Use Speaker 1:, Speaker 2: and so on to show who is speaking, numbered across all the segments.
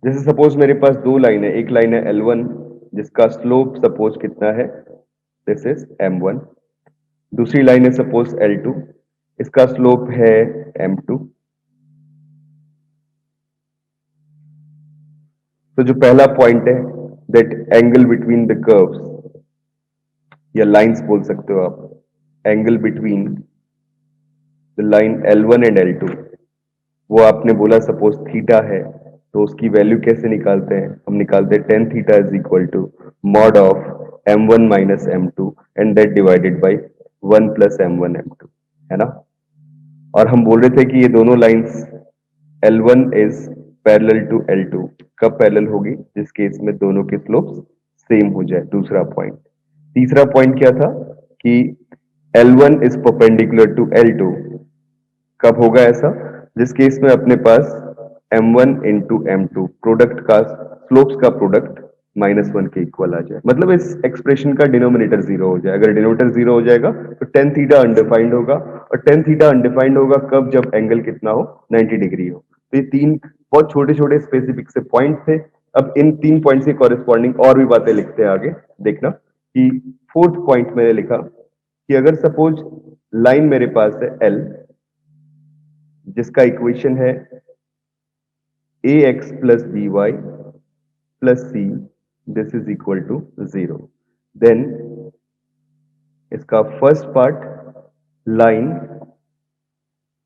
Speaker 1: जैसे सपोज मेरे पास दो लाइन है, एक लाइन है L1 जिसका स्लोप सपोज कितना है, दिस इज M1। दूसरी लाइन है सपोज L2, इसका स्लोप है M2। तो जो पहला पॉइंट है, that angle between the curves या लाइंस बोल सकते हो आप, angle between the line L1 and L2, वो आपने बोला सपोज थीटा है, तो उसकी वैल्यू कैसे निकालते हैं? हम निकालते हैं tan theta is equal to mod of M1 minus M2 and that divided by 1 plus M1 M2, है ना। और हम बोल रहे थे कि ये दोनों lines L1 is parallel to L2, कब पैरेलल होगी? जिस केस में दोनों के स्लोप्स सेम हो जाए, दूसरा पॉइंट। तीसरा पॉइंट क्या था कि L1 is perpendicular to L2, कब होगा ऐसा? जिस केस में अपने पास M1 इंटू M2 प्रोडक्ट का स्लोप्स का प्रोडक्ट -1 के इक्वल आ जाए, मतलब इस एक्सप्रेशन का डिनोमिनेटर जीरो हो जाए। अगर डिनोमिनेटर जीरो हो जाएगा तो tan थीटा अनडिफाइंड होगा, और tan थीटा अनडिफाइंड होगा कब? जब एंगल कितना हो? 90 डिग्री हो। तो ये तीन बहुत छोटे छोटे स्पेसिफिक से पॉइंट थे। अब इन तीन पॉइंट के कॉरेस्पॉन्डिंग और भी बातें लिखते हैं आगे, देखना कि फोर्थ पॉइंट मैंने लिखा कि अगर सपोज लाइन मेरे पास है L जिसका इक्वेशन है ax plus B Y plus C, this is equal to 0। Then इसका first part, line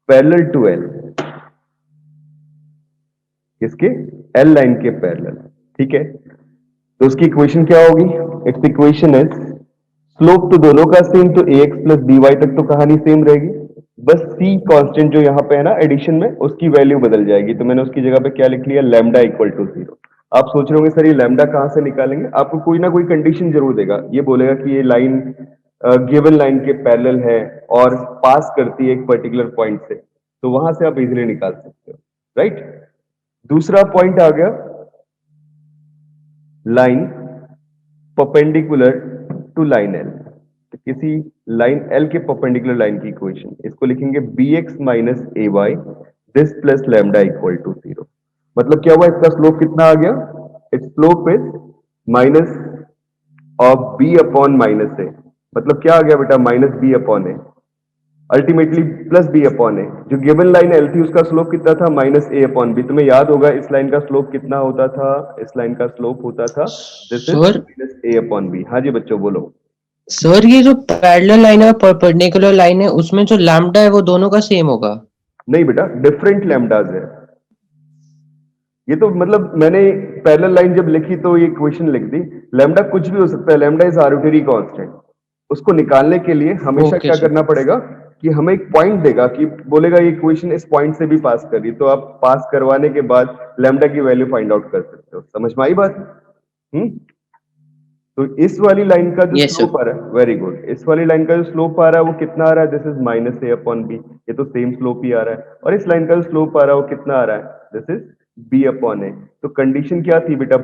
Speaker 1: parallel to L, किसके? L लाइन के पैरेलल, ठीक है। तो उसकी इक्वेशन क्या होगी? इट्स इक्वेशन इज स्लोप तो दोनों का सेम, तो ax प्लस बी वाई तक तो कहानी सेम रहेगी, बस c कांस्टेंट जो यहाँ पे है ना एडिशन में, उसकी वैल्यू बदल जाएगी। तो मैंने उसकी जगह पे क्या लिख लिया? Lambda equal to 0। आप सोच रहे होंगे सर ये लैम्डा कहाँ से निकालेंगे? आपको कोई ना कोई कंडीशन जरूर देगा, ये बोलेगा कि ये लाइन गिवन लाइन के पैरेलल है और पास करती है एक पर्टिकुलर पॉइंट से, तो वहां से आप इजिली निकाल सकते हो, राइट। दूसरा पॉइंट आ गया line perpendicular to line L। तो किसी लाइन L के परपेंडिकुलर लाइन की इक्वेशन, इसको लिखेंगे bx minus a y this plus lambda equal to 0। मतलब क्या हुआ? इसका स्लोप कितना आ गया? It's slope is minus of b upon minus a. मतलब क्या आ गया बेटा? Minus b upon a, ultimately plus b upon a. जो गिवन लाइन एल थी उसका स्लोप कितना था? Minus a upon B. तुम्हें याद होगा इस लाइन का स्लोप कितना होता था? इस लाइन का स्लोप होता था, this is
Speaker 2: sir
Speaker 1: minus a upon b. हाँ जी बच्चों बोलो।
Speaker 2: सर ये जो पैरेलल लाइन है परपेंडिकुलर लाइन है उसमें जो लैम्डा है वो दोनों का सेम होगा?
Speaker 1: नहीं बेटा, डिफरेंट लैम्डाज है ये तो। मतलब मैंने पैरेलल लाइन जब लिखी तो ये इक्वेशन लिख दी। लैम्डा कुछ भी हो सकता है, लैम्डा इज आर्बिट्रेरी कांस्टेंट। उसको निकालने के लिए हमेशा
Speaker 2: ओके
Speaker 1: क्या
Speaker 2: सर।
Speaker 1: करना पड़ेगा कि हमें एक पॉइंट देगा कि बोलेगा ये इक्वेशन इस पॉइंट से भी पास कर रही, तो आप पास करवाने के बाद लैम्डा की वैल्यू फाइंड आउट कर सकते हो। समझ में आई बात? हम्म। तो इस वाली लाइन का जो
Speaker 2: यस सर।
Speaker 1: स्लोप आ रहा है, वेरी गुड, इस वाली लाइन का जो स्लोप आ रहा है वो कितना आ रहा है? This is minus a upon b. ये तो सेम स्लोप ही आ रहा है। और इस लाइन का जो स्लोप आ रहा है वो कितना आ रहा है? दिस इज बी अपॉन ए। तो कंडीशन क्या थी बेटा?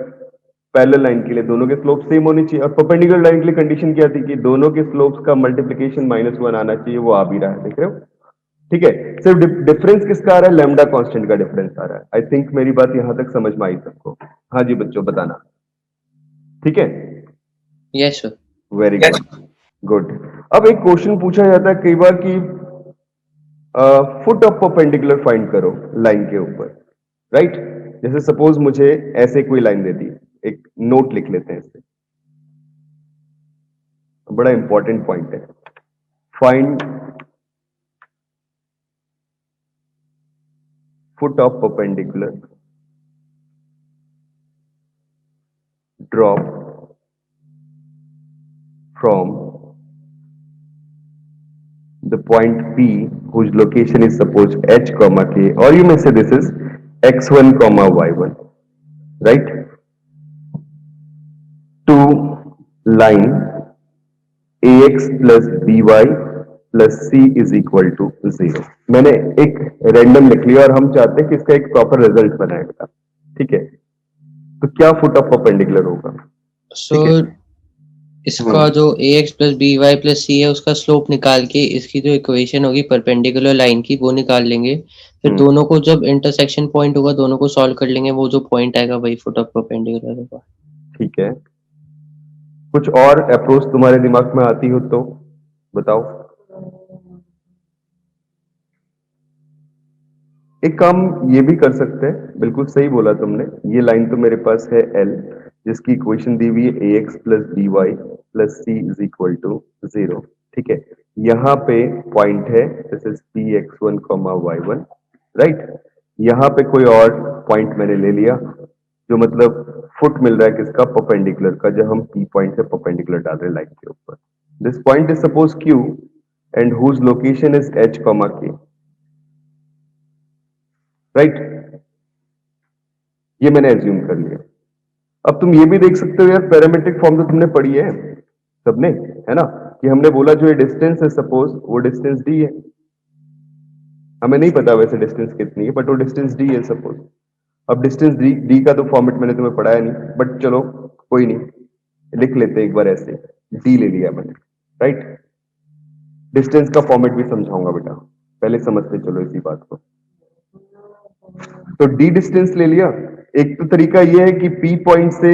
Speaker 1: पैरेलल लाइन के लिए दोनों के स्लोप सेम होने चाहिए, और परपेंडिकुलर लाइन के लिए कंडीशन क्या थी कि दोनों के स्लोप्स का मल्टीप्लीकेशन -1 आना चाहिए। वो आ भी रहा है, देख रहे हो? ठीक है। सिर्फ डिफरेंस किसका आ रहा है? लैम्डा कांस्टेंट का डिफरेंस आ रहा है। आई थिंक मेरी बात यहां तक समझ में आई सबको? हाँ जी बच्चों बताना, ठीक है।
Speaker 2: Yes sir.
Speaker 1: Very good, good. अब एक क्वेश्चन पूछा जाता है कई बार कि फुट ऑफ परपेंडिकुलर फाइंड करो लाइन के ऊपर, राइट। जैसे सपोज मुझे ऐसे कोई लाइन दे दी, एक नोट लिख लेते हैं इससे, बड़ा इंपॉर्टेंट पॉइंट है। Find foot of perpendicular drop from the point P whose location is suppose h comma k, or you may say this is x1 comma y1, right, to line ax plus by plus c is equal to 0। मैंने एक random लिख लिया और हम चाहते हैं कि इसका एक प्रॉपर रिजल्ट बनाएगा, ठीक है। तो क्या फुट ऑफ परपेंडिकुलर होगा? ठीक है।
Speaker 2: सर इसका जो ax plus B Y plus c है उसका स्लोप निकाल के इसकी जो इक्वेशन होगी परपेंडिकुलर लाइन की वो निकाल लेंगे, फिर दोनों को जब इंटरसेक्शन पॉइंट होगा दोनों को सॉल्व कर लेंगे, वो जो पॉइंट आएगा वही फुट ऑफ परपेंडिकुलर होगा।
Speaker 1: ठीक है, कुछ और अप्रोच तुम्हारे दिमाग में आती हो तो बताओ। एक काम ये भी कर सकते हैं, बिल्कुल सही बोला तुमने, ये लाइन तो मेरे पास है L, जिसकी इक्वेशन दी हुई है ax plus B Y plus c is equal to 0। ठीक है, यहाँ पे पॉइंट है, this is P x one comma y one, right. यहाँ पे कोई और पॉइंट मैंने ले लिया, जो मतलब फुट मिल रहा है किसका, परपेंडिकुलर का, जब हम पी पॉइंट से परपेंडिकुलर डाल रहे हैं लाइन के ऊपर। This point is suppose Q and whose location is H comma K, right. ये मैंने एज्यूम कर लिया। अब तुम ये भी देख सकते हो यार, पैरामीट्रिक फॉर्म तो तुमने पढ़ी है सबने, है ना, कि हमने बोला जो ये डिस्टेंस है सपोज वो डिस्टेंस d है, हमें नहीं पता वैसे डिस्टेंस कितनी है, बट वो डिस्टेंस d है सपोज। अब डिस्टेंस d का तो फॉर्मेट मैंने तुम्हें पढ़ाया नहीं, बट चलो कोई नहीं, लिख लेते हैं एक बार ऐसे, d ले लिया मैंने, राइट। डिस्टेंस का फॉर्मेट भी समझाऊंगा बेटा, पहले समझते चलो इसी बात को। तो d डिस्टेंस ले लिया। एक तो तरीका यह है कि p पॉइंट से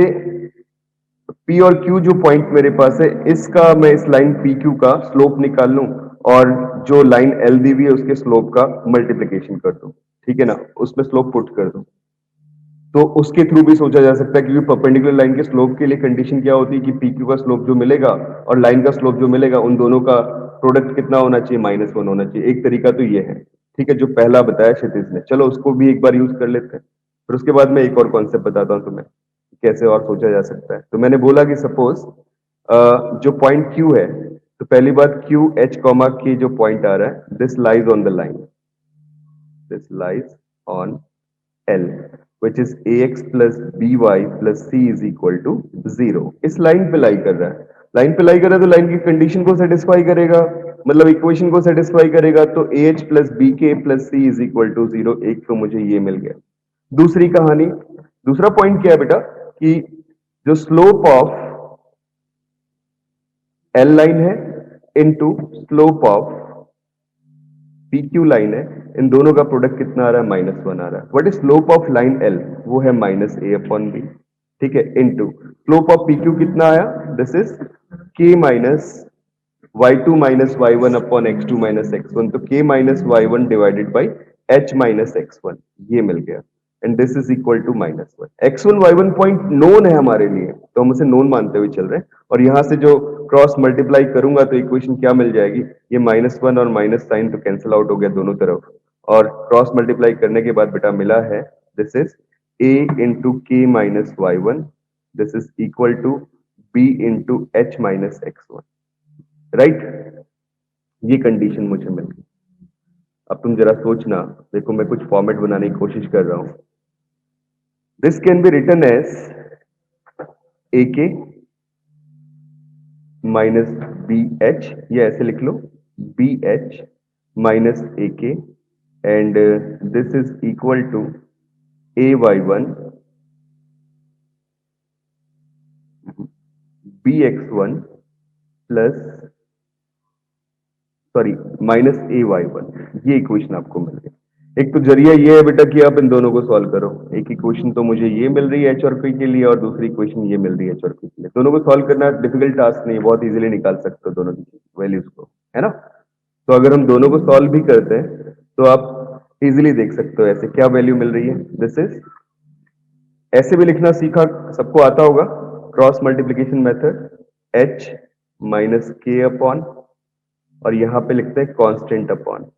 Speaker 1: p और q जो पॉइंट मेरे पास है, इसका मैं इस लाइन pq का स्लोप निकाल लूं और जो लाइन l दी हुई है उसके स्लोप का मल्टीप्लिकेशन कर दूं, ठीक है ना, उसमें स्लोप पुट कर दूं। तो उसके थ्रू भी सोचा जा सकता है, क्योंकि परपेंडिकुलर लाइन के स्लोप के लिए कंडीशन क्या होती है कि pq का स्लोप जो मिलेगा और लाइन का स्लोप जो मिलेगा उन दोनों का प्रोडक्ट कितना होना चाहिए, -1 होना चाहिए। एक तरीका तो ये है, ठीक है, जो पहला बताया क्षितिज ने, चलो उसको भी एक बार यूज कर लेते हैं, फिर उसके बाद मैं एक और कॉन्सेप्ट बताता हूं तुम्हें कैसे और सोचा जा सकता है। तो मैंने बोला कि सपोज जो पॉइंट Q है, तो पहली बात Q H कॉमा K जो पॉइंट आ रहा है, this lies on the line, this lies on L, which is ax plus by plus c is equal to 0। इस लाइन पे लाई कर रहा है, लाइन पे लाई कर रहा है तो लाइन की कंडीशन को सेटिस्फाई करेगा, मतलब इक्वेशन को सेटिस्फाई करेगा। तो ah plus b k plus c is equal to 0, एक तो मुझे ये मिल गया। दूसरी कहानी, दूसरा पॉइंट क्या है बेटा, कि जो स्लोप ऑफ L लाइन है into slope of PQ line है, इन दोनों का प्रोडक्ट कितना आ रहा है, -1 आ रहा है। What is slope of line L, वो है -a/b, ठीक है, इनटू स्लोप ऑफ PQ कितना आया, this is k minus y2 minus y1 upon x2 minus x1, तो k minus y1 divided by h minus x1, ये मिल गया, and this is equal to -1। x1 y1 point known है हमारे लिए, तो हम उसे नोन मानते हुए चल रहे हैं, और यहां से जो क्रॉस मल्टीप्लाई करूंगा तो इक्वेशन क्या मिल जाएगी, ये -1 और माइनस साइन तो कैंसिल आउट हो गया दोनों तरफ, और क्रॉस मल्टीप्लाई करने के बाद बेटा मिला है, this is a into k minus y1, this is equal to b into h minus x1, right. ये कंडीशन मुझे मिल गई। अब तुम जरा सोचना, देखो मैं कुछ फॉर्मेट बनाने की कोशिश कर रहा हूं। This can be written as a k minus b h, या ऐसे लिख लो b h minus a k, and this is equal to a y one b x one plus sorry minus a y one, ये equation आपको मिल गई। एक तो जरिया ये है बेटा कि आप इन दोनों को सॉल्व करो, एक इक्वेशन तो मुझे ये मिल रही है एच और पी के लिए, और दूसरी इक्वेशन ये मिल रही है एच और पी के लिए। दोनों को सॉल्व करना डिफिकल्ट टास्क नहीं है, बहुत इजीली निकाल सकते हो दोनों की वैल्यूज को, है ना। तो अगर हम दोनों को सॉल्व भी करते हैं तो आप इजीली देख सकते हो ऐसे क्या वैल्यू मिल रही है, दिस इज, ऐसे भी लिखना सीखा सबको आता होगा, cross multiplication method, H minus के अपॉन, और यहां पे लिखते हैं कांस्टेंट अपॉन।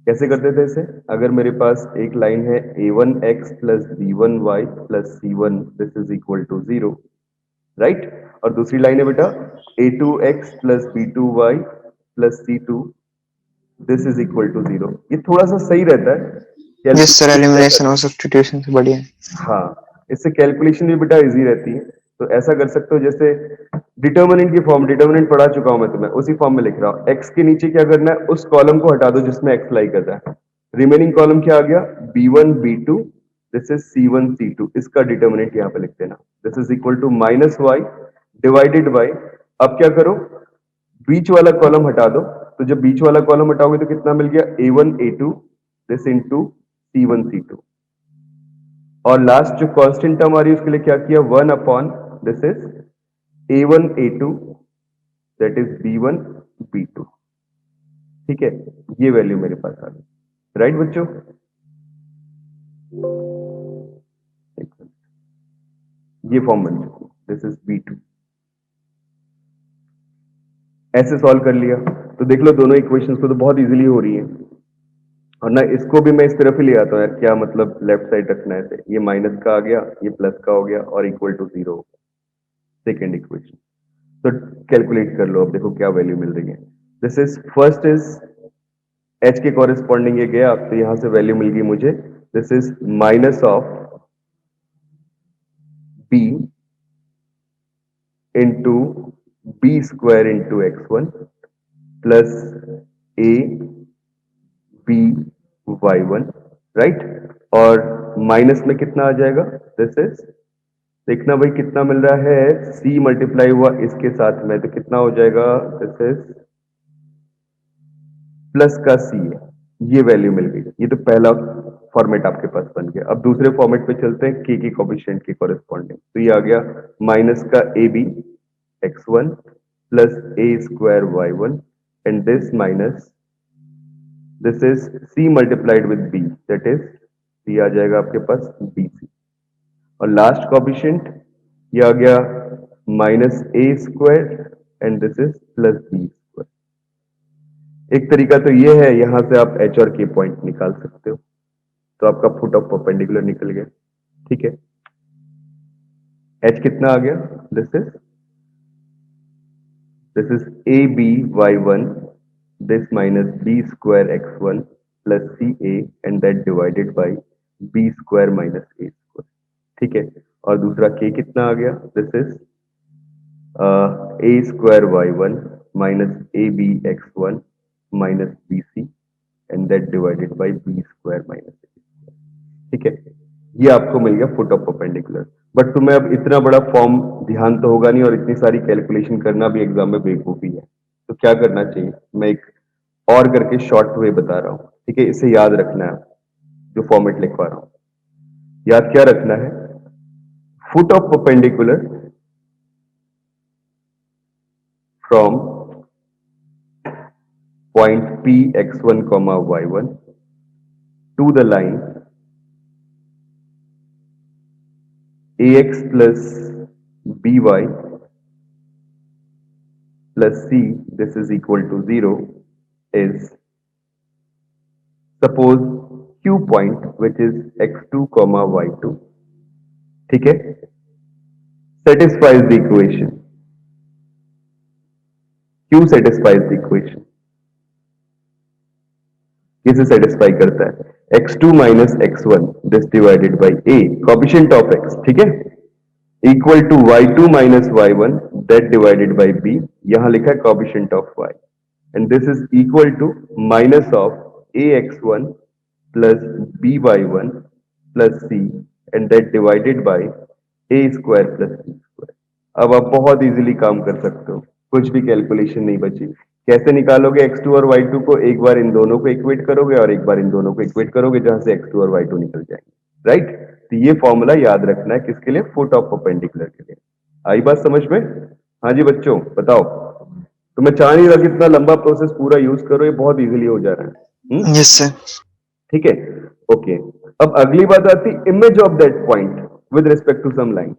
Speaker 1: कैसे करते थे इसे, अगर मेरे पास एक लाइन है a1x plus b1y plus c1, this is equal to 0, right, और दूसरी लाइन है बेटा a2x plus b2y plus c2, this is equal to 0। ये थोड़ा सा सही रहता है,
Speaker 3: यस सर, एलिमिनेशन और सब्स्टिट्यूशन से बढ़िया है।
Speaker 1: हाँ, इससे कैलकुलेशन भी बेटा इजी रहती है। तो ऐसा कर सकते हो, जैसे डिटर्मिनेंट की फॉर्म, डिटर्मिनेंट पढ़ा चुका हूं मैं तुम्हें, उसी फॉर्म में लिख रहा हूं। एक्स के नीचे क्या करना है, उस कॉलम को हटा दो जिसमें एक्स लाई कर रहा है, रिमेनिंग कॉलम क्या आ गया, b1 b2, this is c1 c2, इसका डिटर्मिनेंट यहाँ पे लिख देना, this is equal to minus y divided by अब क्या करो, बीच वाला कॉलम हटा दो, तो जब बीच वाला कॉलम हटाओगे तो कितना मिल गया, a1 a2 this into c1 c2, और लास्ट जो कांस्टेंट टर्म आ रही है उसके लिए क्या किया, 1 upon this is a1 a2 that is b1 b2। ठीक है, ये वैल्यू मेरे पास आ गई, राइट बच्चों। ये फॉर्म बन चुकी, दिस इज b2। ऐसे सॉल्व कर लिया तो देख लो दोनों इक्वेशंस को तो बहुत इजीली हो रही है, और ना इसको भी मैं इस तरफ ही ले आता हूँ यार, क्या मतलब लेफ्ट साइड रखना है, ऐसे ये माइनस का आ गया, ये प्लस का हो गया, और इक्वल टू 0 हो गया सेकेंड इक्वेशन। तो कैलकुलेट कर लो, अब देखो क्या वैल्यू मिल रही है। This is first is h के कॉरेस्पॉन्डिंग ये गया, तो यहां से वैल्यू मिल गई मुझे, this is minus of b into b square into x1 प्लस a b y1, राइट। और माइनस में कितना आ जाएगा, दिस इज, देखना भाई कितना मिल रहा है, c मल्टीप्लाई हुआ इसके साथ में, तो कितना हो जाएगा, दिस इज प्लस का c है, ये वैल्यू मिल गई। ये तो पहला फॉर्मेट आपके पास बन गया। अब दूसरे फॉर्मेट पे चलते हैं, k की कोफिशिएंट के कॉरेस्पॉन्डिंग, तो ये आ गया माइनस का ab x1 प्लस a square y1 and this minus this is c multiplied with b, that is c आ जाएगा आपके पास bc, और लास्ट कोफिशिएंट ये आ गया minus a square and this is plus b square. एक तरीका तो ये है, यहां से आप h और k पॉइंट निकाल सकते हो, तो आपका फुट ऑफ परपेंडिकुलर निकल गया। ठीक है, h कितना आ गया, this is a b y1 this minus b square x1 plus ca and that divided by b square minus a square। ठीक है, और दूसरा k कितना आ गया, this is a square y1 minus ab x1 minus bc and that divided by b square minus a square। ठीक है, ये आपको मिल गया फुट ऑफ परपेंडिकुलर। बट तुम्हें अब इतना बड़ा फॉर्म ध्यान तो होगा नहीं, और इतनी सारी कैलकुलेशन करना भी एग्जाम में बेवकूफी है, तो क्या करना चाहिए, मैं एक और करके शॉर्ट वे बता रहा हूं। ठीक है, इसे याद रखना है, जो फॉर्मेट लिखवा रहा हूं, याद क्या रखना है, foot of perpendicular from point p x1 y1 टू द लाइन ax plus by plus c this is equal to 0 is, suppose q point which is x2 comma y2, ठीक है, satisfies the equation, q satisfies the equation, किसे satisfy करता है, x2 minus x1 this divided by a coefficient of x, ठीक है, equal to y2 minus y1 that divided by b, यहां लिखा है coefficient of y, and this is equal to minus of ax1 plus by1 plus c and that divided by a square plus b square। अब आप बहुत easily काम कर सकते हो, कुछ भी कैलकुलेशन नहीं बची। कैसे निकालोगे x2 और y2 को, एक बार इन दोनों को इक्वेट करोगे और एक बार इन दोनों को इक्वेट करोगे, जहां से x2 और y2 निकल जाएंगे, राइट। तो ये फॉर्मूला याद रखना है, किसके लिए, फुट ऑफ परपेंडिकुलर के लिए। आई बात समझ में? हाँ जी बच्चों बताओ, तो मैं चाह नहीं रहा कि इतना लंबा प्रोसेस पूरा यूज करो, ये बहुत इजीली हो जा रहा है।
Speaker 3: Yes sir.
Speaker 1: ठीक है, ओके। अब अगली बात आती image of that point with respect to some line.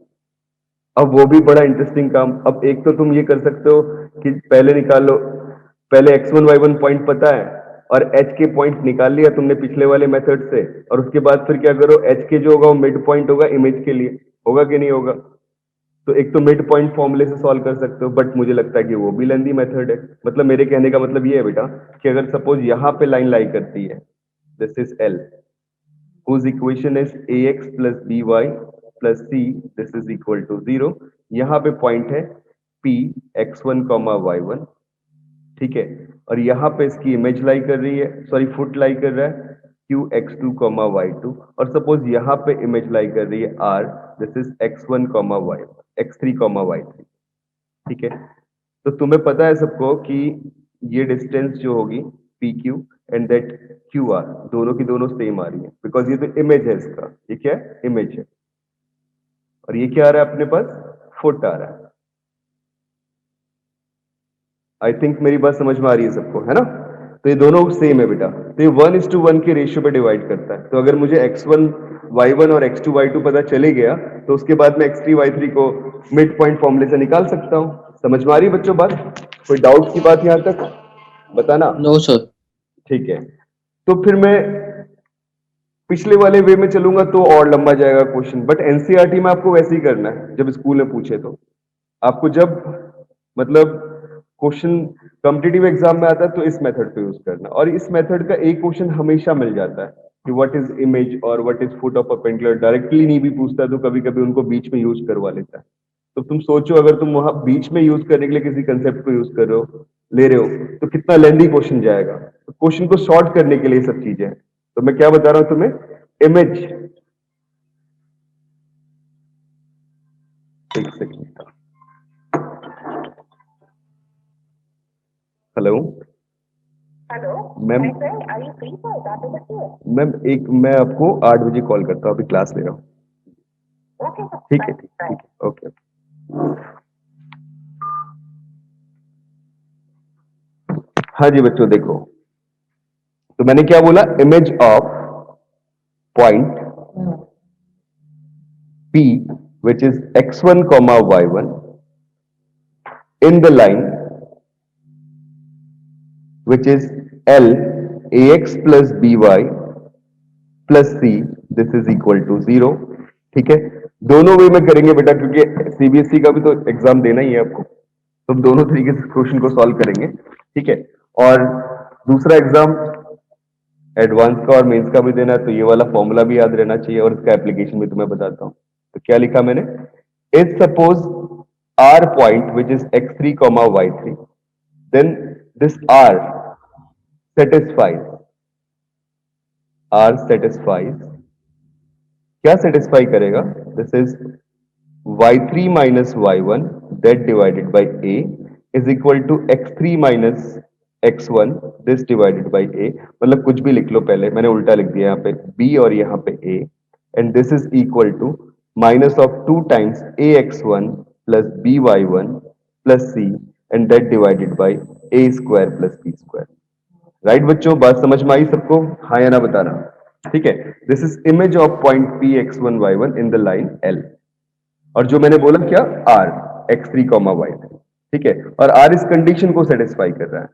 Speaker 1: अब वो भी बड़ा इंटरेस्टिंग काम। अब एक तो तुम ये कर सकते हो कि पहले निकाल लो, पहले x1 y1 पॉइंट पता है और h के पॉइंट निकाल लिया तुमने पिछले वाले मेथड से, और उसके बाद फिर क्या करो, h के जो होगा वो मिड पॉइंट होगा इमेज के लिए, होगा कि नहीं होगा। तो एक तो मिड पॉइंट फॉर्मूले से सॉल्व कर सकते हो, बट मुझे लगता है कि वो भी लेंदी मेथड है। मतलब मेरे कहने का मतलब ये है बेटा कि अगर सपोज यहां पे लाइन लाई करती है, this is L whose equation is ax plus by plus c this is equal to 0, यहां पे पॉइंट है p x1 y1, ठीक है, और यहां पे इसकी इमेज लाई कर रही है, सॉरी फुट लाई कर रहा है q x2 y2, और सपोज यहां पे इमेज लाई कर रही है r, this is x1 y1 x3 y3, ठीक है। तो तुम्हें पता है सबको कि ये डिस्टेंस जो होगी P Q and that Q R दोनों की दोनों सेम आ रही है, बिकॉज ये तो इमेज है इसका, ये क्या है, इमेज है, और ये क्या आ रहा है अपने पास, फुट आ रहा है। आई थिंक मेरी बात समझ में आ रही है सबको, है ना? तो ये दोनों सेम है बेटा, तो ये 1:1 के रेशियो पे डिवाइड करता है। तो अगर मुझे x1 y1 और x2 y2 पता चले गया तो उसके बाद मैं x3 y3 को मिड पॉइंट फॉर्मूले से निकाल सकता हूँ। समझ में आ रही है बच्चों बात? कोई डाउट की बात यहां तक बताना।
Speaker 2: No sir.
Speaker 1: ठीक है, तो फिर मैं पिछले वाले वे में चलूंगा तो और लंबा जाएगा क्वेश्चन, बट एनसीईआरटी में आपको वैसे ही करना है। जब स्कूल में पूछे तो आपको जब मतलब क्वेश्चन कॉम्पिटिटिव एग्जाम में आता है तो इस मेथड को यूज करना, और इस मेथड का एक क्वेश्चन हमेशा मिल जाता है कि व्हाट इज इमेज और what is foot of perpendicular. Directly नहीं भी पूछता तो कभी कभी उनको बीच में यूज करवा लेता है। तो तुम सोचो, अगर तुम वहां बीच में यूज करने के लिए किसी कंसेप्ट को यूज कर रहे हो, ले रहे हो, तो कितना लेंदी क्वेश्चन जाएगा। तो क्वेश्चन को शॉर्ट करने के लिए सब चीजें हैं। तो मैं क्या बता रहा हूं तुम्हें, इमेज, एक second, hello
Speaker 4: hello
Speaker 1: ma'am,
Speaker 4: my friend, are you free for that over?
Speaker 1: Ma'am एक मैं आपको 8 बजे कॉल करता हूँ, अभी क्लास ले रहा हूँ।
Speaker 4: ओके सर,
Speaker 1: ठीक है, ठीक है, ओके। हाँ जी बच्चों देखो, तो मैंने क्या बोला, image of point P which is x1 comma y1 in the line which is L ax plus by plus c, this is equal to 0। ठीक है, दोनों वे में करेंगे बेटा, क्योंकि सीबीएसई का भी तो एग्जाम देना ही है आपको, तो हम दोनों तरीके से क्वेश्चन को सॉल्व करेंगे। ठीक है, और दूसरा एग्जाम एडवांस का और मेंस का भी देना है, तो ये वाला फॉर्मूला भी याद रहना चाहिए, और इसका एप्लीकेशन भी तुम्हें बताता हूं। तो क्या लिखा मैंने, is suppose R point which is x3 comma y3, then this R satisfies क्या सेटिस्फाई करेगा, this is y3 minus y1 that divided by a is equal to x3 minus x1 this divided by a। मतलब कुछ भी लिख लो, पहले मैंने उल्टा लिख दिया, यहाँ पे b और यहाँ पे a, and this is equal to minus of 2 times ax1 plus by1 plus c and that divided by a square plus b square। Right बच्चों, बात समझ में आई सबको, हाँ या ना बताना। ठीक है, this is image of point p x1 y1 in the line L, और जो मैंने बोला क्या, R x3 comma y3। ठीक है, और R इस कंडीशन को सेटिस्फाई कर रहा है।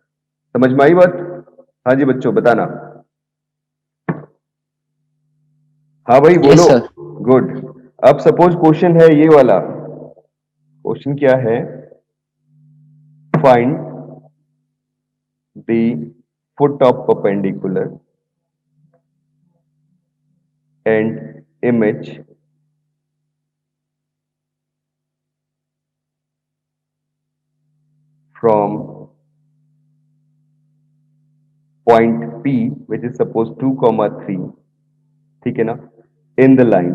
Speaker 1: समझ में आई बात? हाँ जी बच्चों बताना, हाँ भाई
Speaker 2: यस
Speaker 1: बोलो।
Speaker 2: सर।
Speaker 1: गुड। अब सपोज क्वेश्चन है ये वाला, क्वेश्चन क्या है, find the foot of perpendicular and image from point P which is suppose 2 comma 3, ठीक है ना, in the line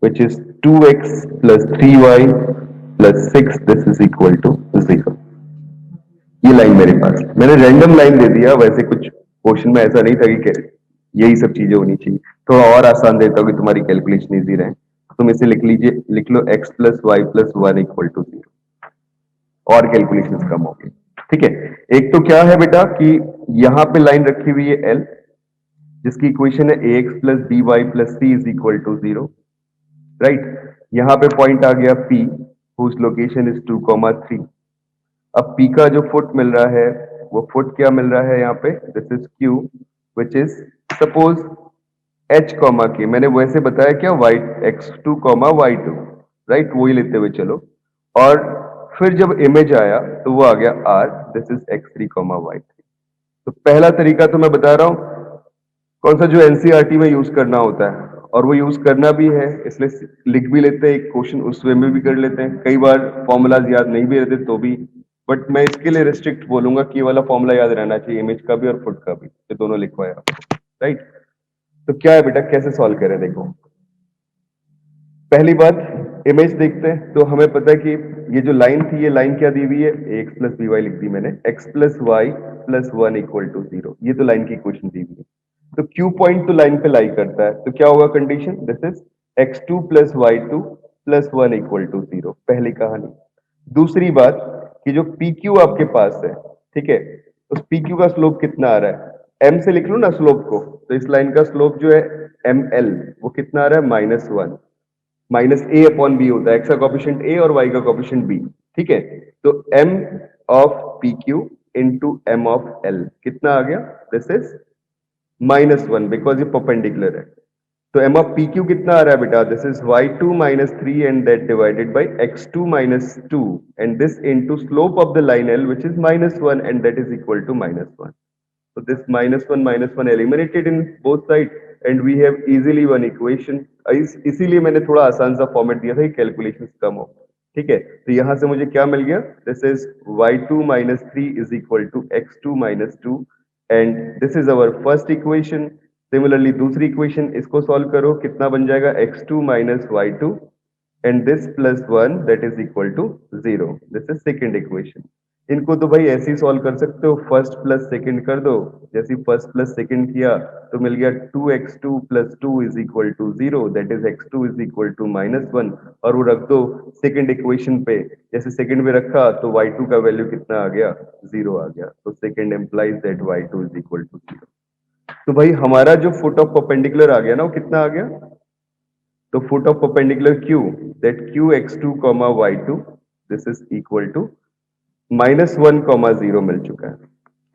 Speaker 1: which is 2x plus 3y plus 6, this is equal to 0। ये लाइन मेरे पास, मैंने रैंडम लाइन दे दिया, वैसे कुछ क्वेश्चन में ऐसा नहीं था कि यही सब चीजें होनी चाहिए, थोड़ा और आसान देता हूँ कि तुम्हारी कैलकुलेशन इजी रहे। तुम इसे लिख लीजिए, लिख लो x plus y plus 1 equal to 0, और कैलकुलेशंस कम हो गई। ठीक है, एक तो क्या है बेटा कि यहां पे लाइन रखी हुई है L, जिसकी इक्वेशन है ax plus by plus c is equal to 0, right. यहां पे पॉइंट आ गया P whose location is 2 comma 3। अब P का जो फुट मिल रहा है, वो फुट क्या मिल रहा है यहाँ पे, this is Q which is suppose h comma k, मैंने वैसे बताया क्या, y x2 comma y2, right, वही लेते हुए चलो। और फिर जब इमेज आया तो वो आ गया R, this is x3 comma y3। तो पहला तरीका तो मैं बता रहा हूं कौन सा, जो एनसीईआरटी में यूज करना होता है, और वो यूज करना भी है, इसलिए लिख भी लेते हैं एक क्वेश्चन, उस वे में भी कर लेते हैं। कई बार फॉर्मूलाज याद नहीं भी रहते तो भी, बट मैं इसके लिए रिस्ट्रिक्ट बोलूंगा कि ये वाला फॉर्मूला याद रहना चाहिए, इमेज का भी और फुट का भी, ये दोनों लिखवाया आपको, राइट। तो क्या है बेटा, कैसे सॉल्व करें, देखो पहली बात, इमेज देखते हैं तो हमें पता है कि ये जो लाइन थी ये लाइन क्या दी हुई है, एक्स प्लस बी वाई लिख दी मैंने, x plus y plus one equal to zero, ये तो लाइन की इक्वेशन दी हुई है। तो क्यू पॉइंट तो लाइन पे लाई करता है, तो क्या होगा condition, this is x two plus y two plus one equal to zero, पहली कहानी। दूसरी बात कि जो पी क्यू आपके पास है, ठीक है, उस पी क्यू का स्लोप कितना आ रहा है, एम से लिख लो ना स्लोप को, तो इस लाइन का स्लोप जो है एम एल वो कितना आ रहा है, minus one, minus a upon B होता है, एक्स का कॉफिशिएंट ए और वाई का कॉफिशिएंट बी, ठीक है। तो m of P Q into m of L कितना आ गया, this is minus one, because ये परपेंडिकुलर है। तो एम ऑफ पी क्यू कितना आ रहा है बेटा, this is y two minus three and that divided by x two minus two and this into slope of the line L which is minus one and that is equal to minus one. So this minus one eliminated in both sides and we have easily one equation. इसीलिए मैंने थोड़ा आसान सा format दिया था कि calculations कम हो, ठीक है। तो यहां से मुझे क्या मिल गया, this is y2 minus three is equal to x2 minus two and this is our first equation. Similarly दूसरी इक्वेशन, इसको सॉल्व करो, कितना बन जाएगा, x2 minus y two and this plus one that is equal to zero, this is second equation. इनको तो भाई ऐसे ही सॉल्व कर सकते हो, फर्स्ट प्लस सेकंड कर दो, जैसे फर्स्ट प्लस सेकंड किया तो मिल गया 2x2 plus two is equal to zero, that is x2 is equal to minus one, और वो रख दो सेकंड इक्वेशन पे, जैसे सेकंड में रखा तो y2 का वैल्यू कितना आ गया, जीरो आ गया, तो second implies that y2 is equal to zero. तो भाई हमारा जो फुट ऑफ परपेंडिकुलर आ गया ना, वो कितना आ गया, तो foot of perpendicular q, that q x2 comma y2 this is equal to minus one comma zero मिल चुका है,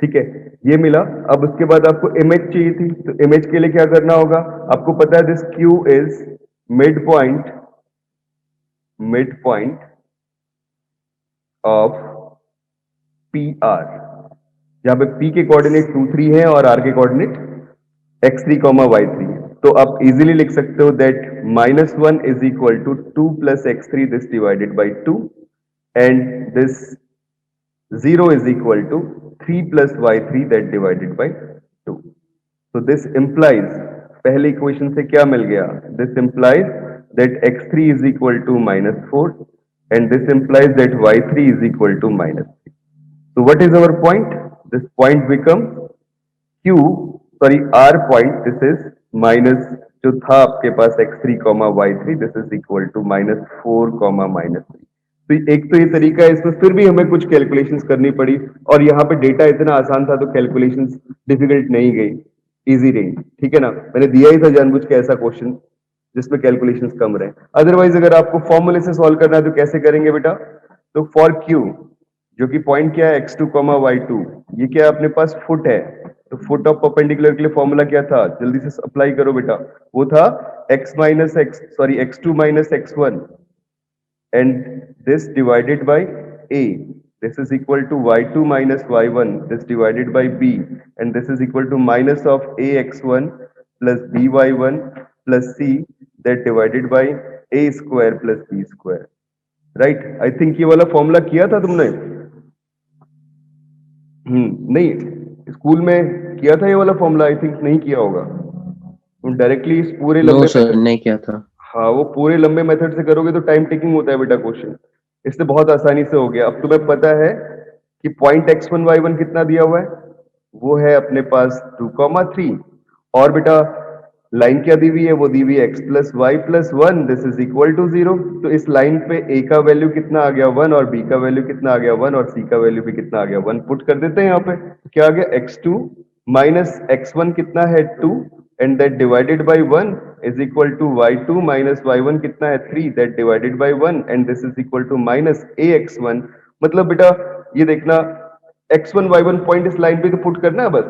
Speaker 1: ठीक है, ये मिला। अब उसके बाद आपको इमेज चाहिए थी, तो इमेज के लिए क्या करना होगा, आपको पता है this Q is mid point of P R, जहां पे पी के कोऑर्डिनेट 2 3 है और आर के कोऑर्डिनेट x3 कॉमा y3 है। तो आप इजीली लिख सकते हो that minus one is equal to two plus x3 this divided by two and this 0 is equal to 3 plus y3 that divided by 2. So this implies, पहले equation से क्या मिल गया, this implies that x3 is equal to minus 4 and this implies that y3 is equal to minus 3. So what is our point? This point becomes q, sorry r point, this is minus जो था आपके पास x3 y3 this is equal to minus 4 minus 3. तो एक तो ये तरीका है, इसमें फिर भी हमें कुछ कैलकुलेशंस करनी पड़ी और यहाँ पे डेटा इतना आसान था तो कैलकुलेशंस डिफिकल्ट नहीं गई, इजी रही, ठीक है ना। मैंने दिया ही था जानबूझ के ऐसा क्वेश्चन जिसमें कैलकुलेशंस कम रहे। अदरवाइज अगर आपको फॉर्मूले से सॉल्व करना है तो कैसे करेंगे बेटा, तो फॉर क्यू जो कि पॉइंट क्या है x2 y2, ये क्या अपने पास फुट है, तो फुट ऑफ परपेंडिकुलर के लिए फॉर्मूला क्या था, जल्दी से अप्लाई करो बेटा, वो था x2 minus x1 and this divided by a, this is equal to y2 minus y1 this divided by b and this is equal to minus of ax1 plus by1 plus c that divided by a square plus b square, right? I think ये वाला formula किया था तुमने, नहीं school में किया था ये वाला फॉर्मूला, आई थिंक नहीं किया होगा तुम डायरेक्टली इस पूरे
Speaker 2: नो
Speaker 1: लंबे
Speaker 2: सर नहीं किया था।
Speaker 1: हाँ वो पूरे लंबे मेथड से करोगे तो टाइम टेकिंग होता है बेटा क्वेश्चन, इससे बहुत आसानी से हो गया। अब तुम्हें पता है कि पॉइंट x1 y1 कितना दिया हुआ है, वो है अपने पास 2, 3 और बेटा लाइन क्या दी हुई है, वो दी हुई है x plus y plus one this is equal to zero. तो इस लाइन पे a का वैल्यू कितना आ गया 1 और b का वैल्यू कितना आ गया 1 और c का वैल्यू भी कितना आ गया 1, पुट कर देते हैं यहाँ पे, तो क्या आ गया x2 माइनस x1 कितना है 2 and that divided by 1 is equal to y2 minus y1 कितना है 3 that divided by 1 and this is equal to minus ax1। मतलब बेटा ये देखना x1 y1 पॉइंट इस लाइन पे तो पुट करना है बस,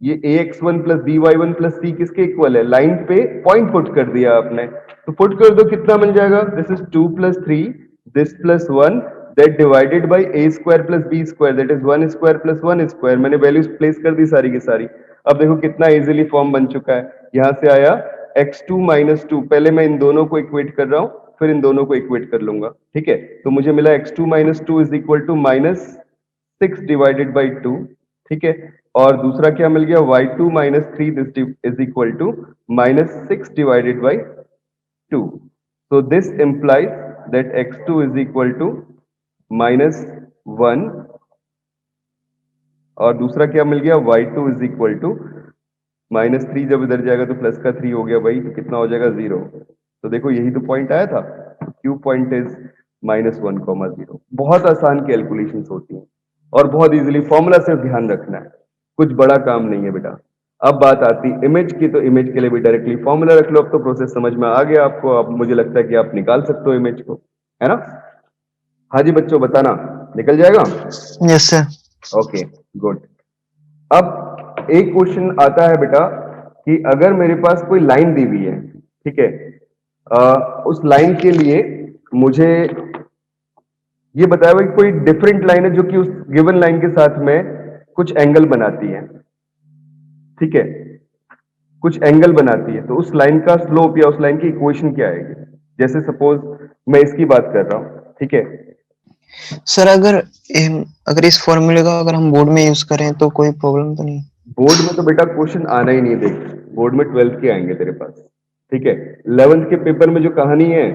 Speaker 1: ये ax1 plus by1 plus c किसके इक्वल है, लाइन पे पॉइंट पुट कर दिया आपने, तो पुट कर दो कितना बन जाएगा, this is 2 plus 3 this plus 1 that divided by a square plus b square that is 1 square plus 1 square. मैंने वैल्यूज प्लेस कर दी सारी की सारी। अब देखो कितना इजीली फॉर्म बन चुका है, यहां से आया x2 माइनस टू, पहले मैं इन दोनों को इक्वेट कर रहा हूं फिर इन दोनों को इक्वेट कर लूंगा, ठीक है। तो मुझे मिला x2 minus two is equal to minus 6 divided by 2, ठीक है, और दूसरा क्या मिल गया y2 minus three this is equal to minus 6 divided by 2। So this implies that x2 is equal to -1 और दूसरा क्या मिल गया y2 is equal to -3 जब इधर जाएगा तो प्लस का 3 हो गया भाई तो कितना हो जाएगा 0। तो देखो यही तो पॉइंट आया था Q पॉइंट इज -1, 0। बहुत आसान कैलकुलेशंस होती हैं और बहुत इजीली फॉर्मूला सिर्फ ध्यान रखना है, कुछ बड़ा काम नहीं है बेटा। अब बात आती इमेज की, तो इमेज के लिए भी डायरेक्टली फॉर्मूला रख लो। अब तो प्रोसेस समझ में आ गया आपको, अब मुझे लगता है कि आप निकाल सकते हो इमेज को, है ना? हाँ जी बच्चों बताना, निकल जाएगा?
Speaker 3: Yes sir.
Speaker 1: Okay good. अब एक क्वेश्चन आता है बेटा कि अगर मेरे पास कोई लाइन दी हुई है, ठीक है, उस लाइन के लिए मुझे ये बताया हुआ कि कोई डिफरेंट लाइन है जो कि उस गिवन लाइन के साथ में कुछ एंगल बनाती है, ठीक है, कुछ एंगल बनाती है। तो उस लाइन का स्लोप या उस लाइन की इक्वेशन क्या आएगी? जैसे सपोज मैं इसकी बात कर रहा हूं, ठीक है।
Speaker 3: सर अगर इस फॉर्मूले का अगर हम बोर्ड में यूज करें तो कोई प्रॉब्लम तो नहीं?
Speaker 1: बोर्ड में तो बेटा क्वेश्चन आना ही नहीं, देख बोर्ड में 12th के आएंगे तेरे पास, ठीक है। 11th के पेपर में जो कहानी है,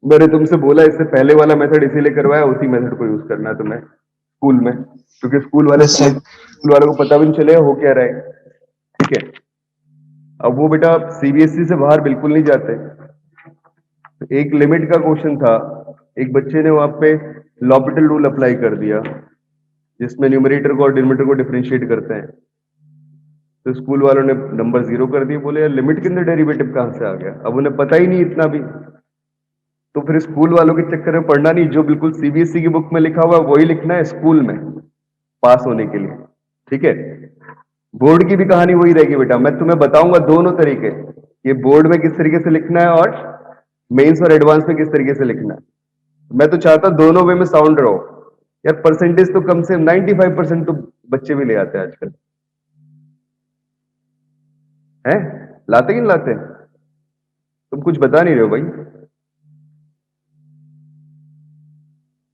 Speaker 1: मैंने तुमसे बोला इससे पहले वाला मेथड इसीलिए करवाया, उसी मेथड को यूज करना है तुम्हें स्कूल में, क्योंकि स्कूल वालों को पता भी नहीं चलेगा हो क्या रहा है, ठीक है। अब वो बेटा सीबीएसई से बाहर बिल्कुल नहीं जाते। तो एक लिमिट का क्वेश्चन था, एक बच्चे ने वहां पे लॉपिटल रूल अप्लाई कर दिया जिसमें न्यूमरेटर को और डिनोमिनेटर को डिफरेंशिएट करते हैं। तो स्कूल वालों ने नंबर 0 कर दिए, बोले यार लिमिट के अंदर डेरिवेटिव कहां से आ गया, अब उन्हें पता ही नहीं इतना भी। तो फिर स्कूल वालों के चक्कर में पढ़ना नहीं, जो बिल्कुल सीबीएसई की बुक में लिखा हुआ है वही लिखना है स्कूल में पास होने के लिए, ठीक है। बोर्ड की भी कहानी वही रहेगी बेटा, मैं तुम्हें बताऊंगा दोनों तरीके, ये बोर्ड में किस तरीके से लिखना है और मेंस और एडवांस में किस तरीके से लिखना है। मैं तो चाहता दोनों वे में साउंड रहो यार, परसेंटेज तो कम से 95% तो बच्चे भी ले आते हैं आजकल, हैं? लाते कि नहीं लाते? तुम कुछ बता नहीं रहे हो भाई।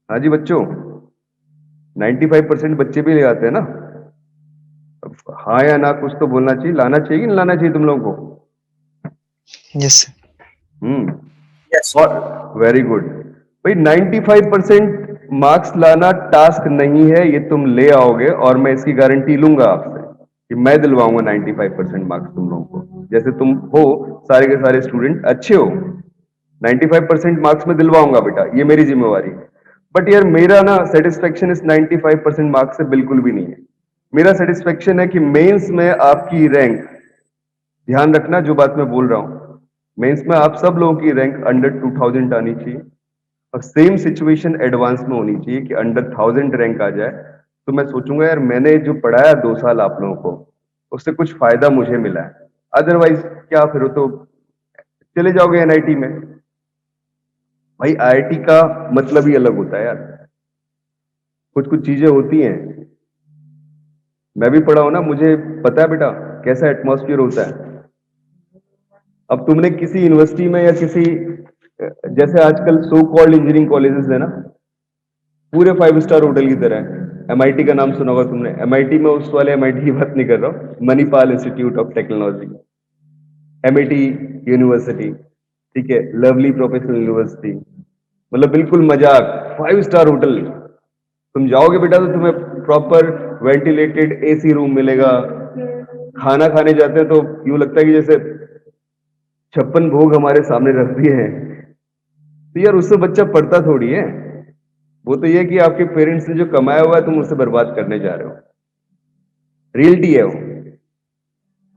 Speaker 1: हाँ जी बच्चों, 95% बच्चे भी ले आते हैं ना। अब हाँ या ना कुछ तो बोलना चाहिए, लाना चाहिए कि नहीं लाना चाहिए तुम लोगों को?
Speaker 3: यस
Speaker 1: यस और वेरी गुड भाई। 95% मार्क्स लाना टास्क नहीं है, ये तुम ले आओगे और मैं इसकी गारंटी लूंगा आपसे कि मैं दिलवाऊंगा 95% मार्क्स तुम लोगों को। जैसे तुम हो सारे के सारे स्टूडेंट अच्छे हो, 95% मार्क्स में दिलवाऊंगा बेटा, ये मेरी जिम्मेवारी। बट यार मेरा ना सेटिस्फेक्शन इस 95% मार्क्स से बिल्कुल भी नहीं है। मेरा सेटिस्फेक्शन है कि मेंस में आपकी रैंक, ध्यान रखना जो बात मैं बोल रहा हूं, मेंस में आप सब लोगों की रैंक अंडर 2000 आनी चाहिए और सेम सिचुएशन एडवांस में होनी चाहिए कि अंडर 1000 रैंक आ जाए। तो मैं सोचूंगा यार मैंने जो पढ़ाया 2 साल आप लोगों को, उससे कुछ फायदा मुझे मिला है। अदरवाइज क्या, फिर तो चले जाओगे एनआईटी में। भाई आईआईटी का मतलब ही अलग होता है यार, कुछ कुछ चीजें होती हैं, मैं भी पढ़ा हूं ना, मुझे पता है बेटा कैसा एटमॉस्फेयर होता है। अब तुमने किसी यूनिवर्सिटी में या किसी, जैसे आजकल सो कॉल्ड इंजीनियरिंग कॉलेजेस है ना, पूरे 5 स्टार होटल की तरह है। एमआईटी का नाम सुना होगा तुमने, एमआईटी में उस वाले एमआईटी की बात नहीं कर रहा हूं, Manipal institute of technology, MIT university, ठीक है, लवली प्रोफेशनल यूनिवर्सिटी, मतलब बिल्कुल मजाक, 5 स्टार होटल। तुम जाओगे बेटा तो तुम्हें प्रॉपर वेंटिलेटेड एसी रूम मिलेगा, खाना खाने जाते हैं तो यूं लगता है कि जैसे 56 भोग हमारे सामने रख दिए हैं। तो यार उससे बच्चा पढ़ता थोड़ी है, वो तो ये कि आपके पेरेंट्स ने जो कमाया हुआ है तुम उससे बर्बाद करने जा रहे हो, रियलिटी है वो।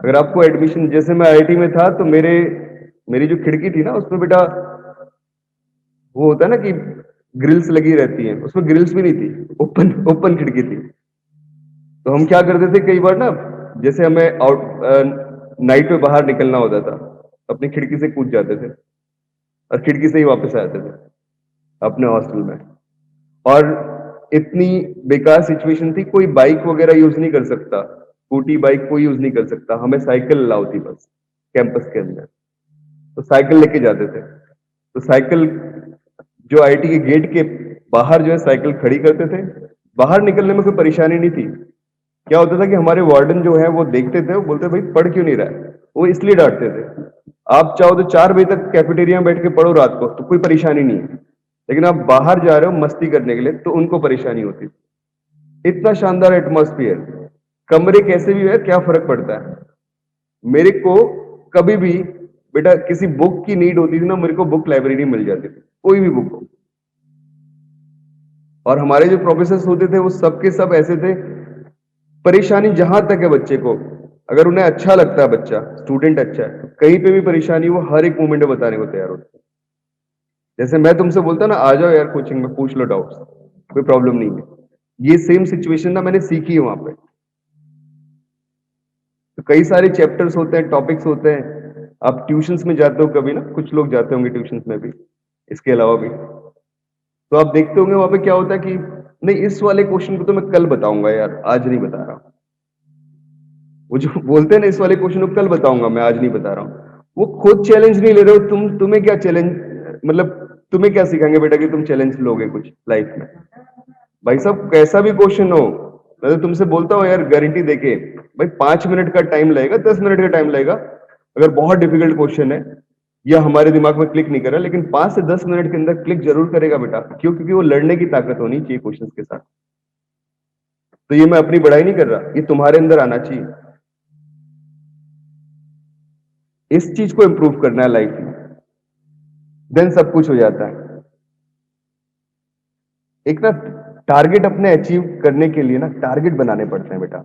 Speaker 1: अगर आपको एडमिशन, जैसे मैं आईआईटी में था तो मेरी जो खिड़की थी ना उसमें बेटा वो होता है ना कि ग्रिल्स लगी रहती हैं, उसमें ग्रिल्स भी नहीं थी, ओपन खिड़की थी। तो हम क्या करते थे कई बार ना, जैसे हमें नाइट में बाहर निकलना होता था, अपनी खिड़की से कूद जाते थे और खिड़की से ही वापस आ जाते थे अपने हॉस्टल में। और इतनी बेकार सिचुएशन थी, कोई बाइक वगैरह यूज नहीं कर सकता, स्कूटी बाइक कोई यूज नहीं कर सकता, हमें साइकिल अलाउ थी बस कैंपस के अंदर। तो साइकिल लेके जाते थे, तो साइकिल जो आईटी के गेट के बाहर जो है साइकिल खड़ी करते थे, बाहर निकलने में कोई परेशानी नहीं थी। क्या होता था कि हमारे वार्डन जो है वो देखते थे, वो बोलते भाई पढ़ क्यों नहीं रहा है, वो इसलिए डांटते थे। आप चाहो तो 4 बजे तक कैफेटेरिया में बैठ के पढ़ो रात को, तो कोई परेशानी नहीं है। लेकिन आप बाहर जा रहे हो मस्ती करने के लिए, तो उनको परेशानी होती है। इतना शानदार एटमॉस्फेयर, कमरे कैसे भी है, क्या फर्क पड़ता है। मेरे को कभी भी बेटा किसी बुक की नीड होती थी ना, मेरे को बुक लाइब्रेरी मिल जाती थी, कोई भी बुक हो। और हमारे जो प्रोफेसर होते थे वो सबके सब ऐसे थे, परेशानी जहां तक है बच्चे को, अगर उन्हें अच्छा लगता है, बच्चा स्टूडेंट अच्छा है, तो कहीं पे भी परेशानी वो हर एक मोमेंट में बताने को तैयार होते हैं। जैसे मैं तुमसे बोलता ना, आ जाओ यार कोचिंग में, पूछ लो डाउट्स, कोई प्रॉब्लम नहीं है। ये सेम सिचुएशन ना मैंने सीखी है वहां पे। तो कई सारे चैप्टर्स होते हैं, टॉपिक्स होते हैं। आप ट्यूशंस में जाते हो कभी ना, कुछ लोग जाते होंगे ट्यूशंस में भी, इसके अलावा भी, तो आप देखते होंगे वहां पे क्या होता है कि नहीं, इस वाले क्वेश्चन को तो मैं कल बताऊंगा यार, आज नहीं बता रहा। वो जो बोलते हैं ना, इस वाले क्वेश्चन को कल बताऊंगा, मैं आज नहीं बता रहा हूँ। वो खुद चैलेंज नहीं ले रहे हो तुम, तुम्हें क्या चैलेंज, मतलब तुम्हें क्या सिखाएंगे बेटा कि तुम चैलेंज लोगे कुछ लाइफ में। भाई साहब कैसा भी क्वेश्चन हो, मैं तो तुमसे बोलता हूँ यार, गारंटी देके, भाई 5 मिनट का टाइम लगेगा, 10 मिनट का टाइम लगेगा, अगर बहुत डिफिकल्ट क्वेश्चन है या हमारे दिमाग में क्लिक नहीं कर रहा, लेकिन 5 से 10 मिनट के अंदर क्लिक जरूर करेगा बेटा। क्यों? क्योंकि वो लड़ने की ताकत होनी चाहिए क्वेश्चन के साथ। तो ये मैं अपनी बड़ाई नहीं कर रहा, ये तुम्हारे अंदर आना चाहिए। इस चीज को इंप्रूव करना है लाइफ में, देन सब कुछ हो जाता है। एक ना टारगेट अपने अचीव करने के लिए ना टारगेट बनाने पड़ते हैं बेटा।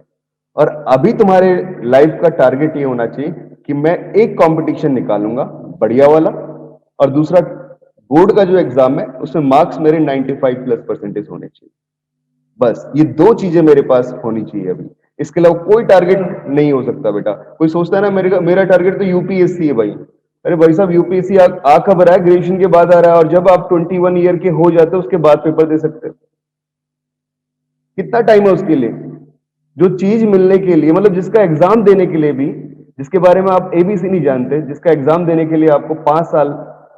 Speaker 1: और अभी तुम्हारे लाइफ का टारगेट ये होना चाहिए कि मैं एक कंपटीशन निकालूंगा बढ़िया वाला, और दूसरा बोर्ड का जो एग्जाम है उसमें मार्क्स मेरे 95+ % होने चाहिए। बस ये 2 चीजें मेरे पास होनी चाहिए अभी। इसके अलावा कोई टारगेट नहीं हो सकता बेटा। कोई सोचता है ना मेरा टारगेट तो यूपीएससी है भाई। अरे भाई साहब, यूपीएससी आ कब रहा है? ग्रेजुएशन के बाद आ रहा है, और जब आप 21 ईयर के हो जाते हो उसके बाद पेपर दे सकते हो। कितना टाइम है उसके लिए? जो चीज मिलने के लिए, मतलब जिसका एग्जाम देने के लिए भी, जिसके बारे में आप एबीसी नहीं जानते, जिसका एग्जाम देने के लिए आपको 5 साल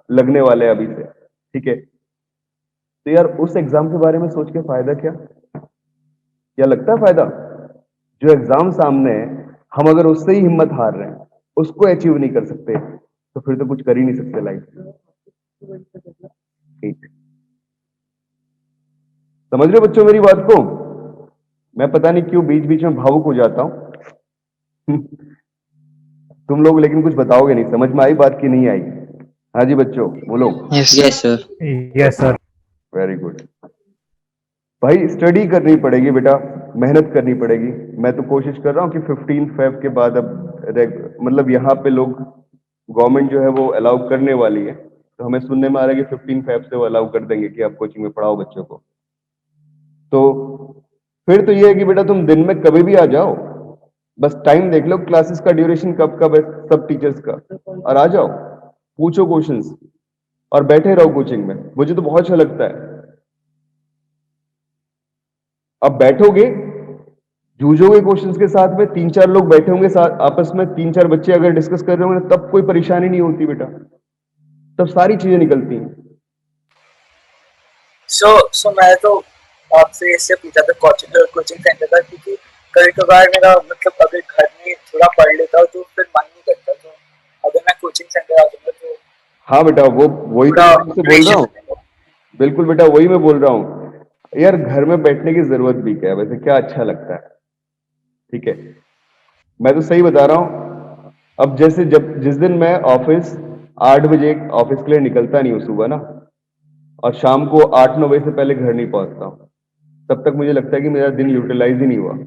Speaker 1: लगने वाले हैं अभी से, ठीक है? तो यार उस एग्जाम के बारे में सोच के फायदा क्या? क्या लगता है फायदा? जो एग्जाम सामने है, हम अगर उससे ही हिम्मत हार रहे हैं, उसको अचीव नहीं कर सकते, तो फिर तो कुछ कर ही नहीं सकते लाइफ में। ठीक, समझ रहे हो बच्चों मेरी बात को? मैं पता नहीं क्यों बीच बीच में भावुक हो जाता हूं। तुम लोग लेकिन कुछ बताओगे नहीं, समझ में आई बात की नहीं आई? हाँ जी बच्चों, बोलो।
Speaker 3: Yes
Speaker 2: yes
Speaker 3: sir.
Speaker 2: Sir.
Speaker 5: Yes sir.
Speaker 1: Very good. भाई स्टडी करनी पड़ेगी बेटा, मेहनत करनी पड़ेगी। मैं तो कोशिश कर रहा हूँ कि 15 फेब के बाद अब मतलब यहाँ पे लोग, गवर्नमेंट जो है वो अलाउ करने वाली है, तो हमें सुनने में आ रहा है कि 15 फेब से वो अलाउ कर देंगे कि आप कोचिंग में पढ़ाओ बच्चों को। तो फिर तो ये है कि बेटा तुम दिन में कभी भी आ जाओ, बस टाइम देख लो, क्लासेस का ड्यूरेशन कब कब है सब टीचर्स का, और आ जाओ, पूछो क्वेश्चंस और बैठे रहो कोचिंग में। मुझे तो बहुत अच्छा लगता है। अब बैठोगे, जूझोगे क्वेश्चंस के साथ में, 3-4 लोग बैठे होंगे साथ आपस में, 3-4 बच्चे अगर डिस्कस कर रहे होंगे, तब कोई परेशानी नहीं होती बेटा, तब सारी चीजें निकलती हैं।
Speaker 6: सो मैं तो आपसे इससे पूछा था कोचिंग सेंटर का, क्योंकि कभी कभार मेरा मतलब अगर घर में थोड़ा पढ़ लेता हूँ तो फिर मन नहीं करता, तो अगर मैं कोचिंग सेंटर आ जाऊंगा तो
Speaker 1: हाँ बेटा, वो वही तो
Speaker 6: थोड़ा
Speaker 1: मैं तुमसे बोल रहा हूँ। बिल्कुल बेटा, वही मैं बोल रहा हूँ यार, घर में बैठने की जरूरत भी क्या है वैसे, क्या अच्छा लगता है? ठीक है, मैं तो सही बता रहा हूँ। अब जैसे जिस दिन मैं ऑफिस 8 बजे ऑफिस के लिए निकलता नहीं हूँ सुबह ना, और शाम को 8-9 बजे से पहले घर नहीं पहुंचता हूँ, तब तक मुझे लगता है कि मेरा दिन यूटिलाइज ही नहीं हुआ।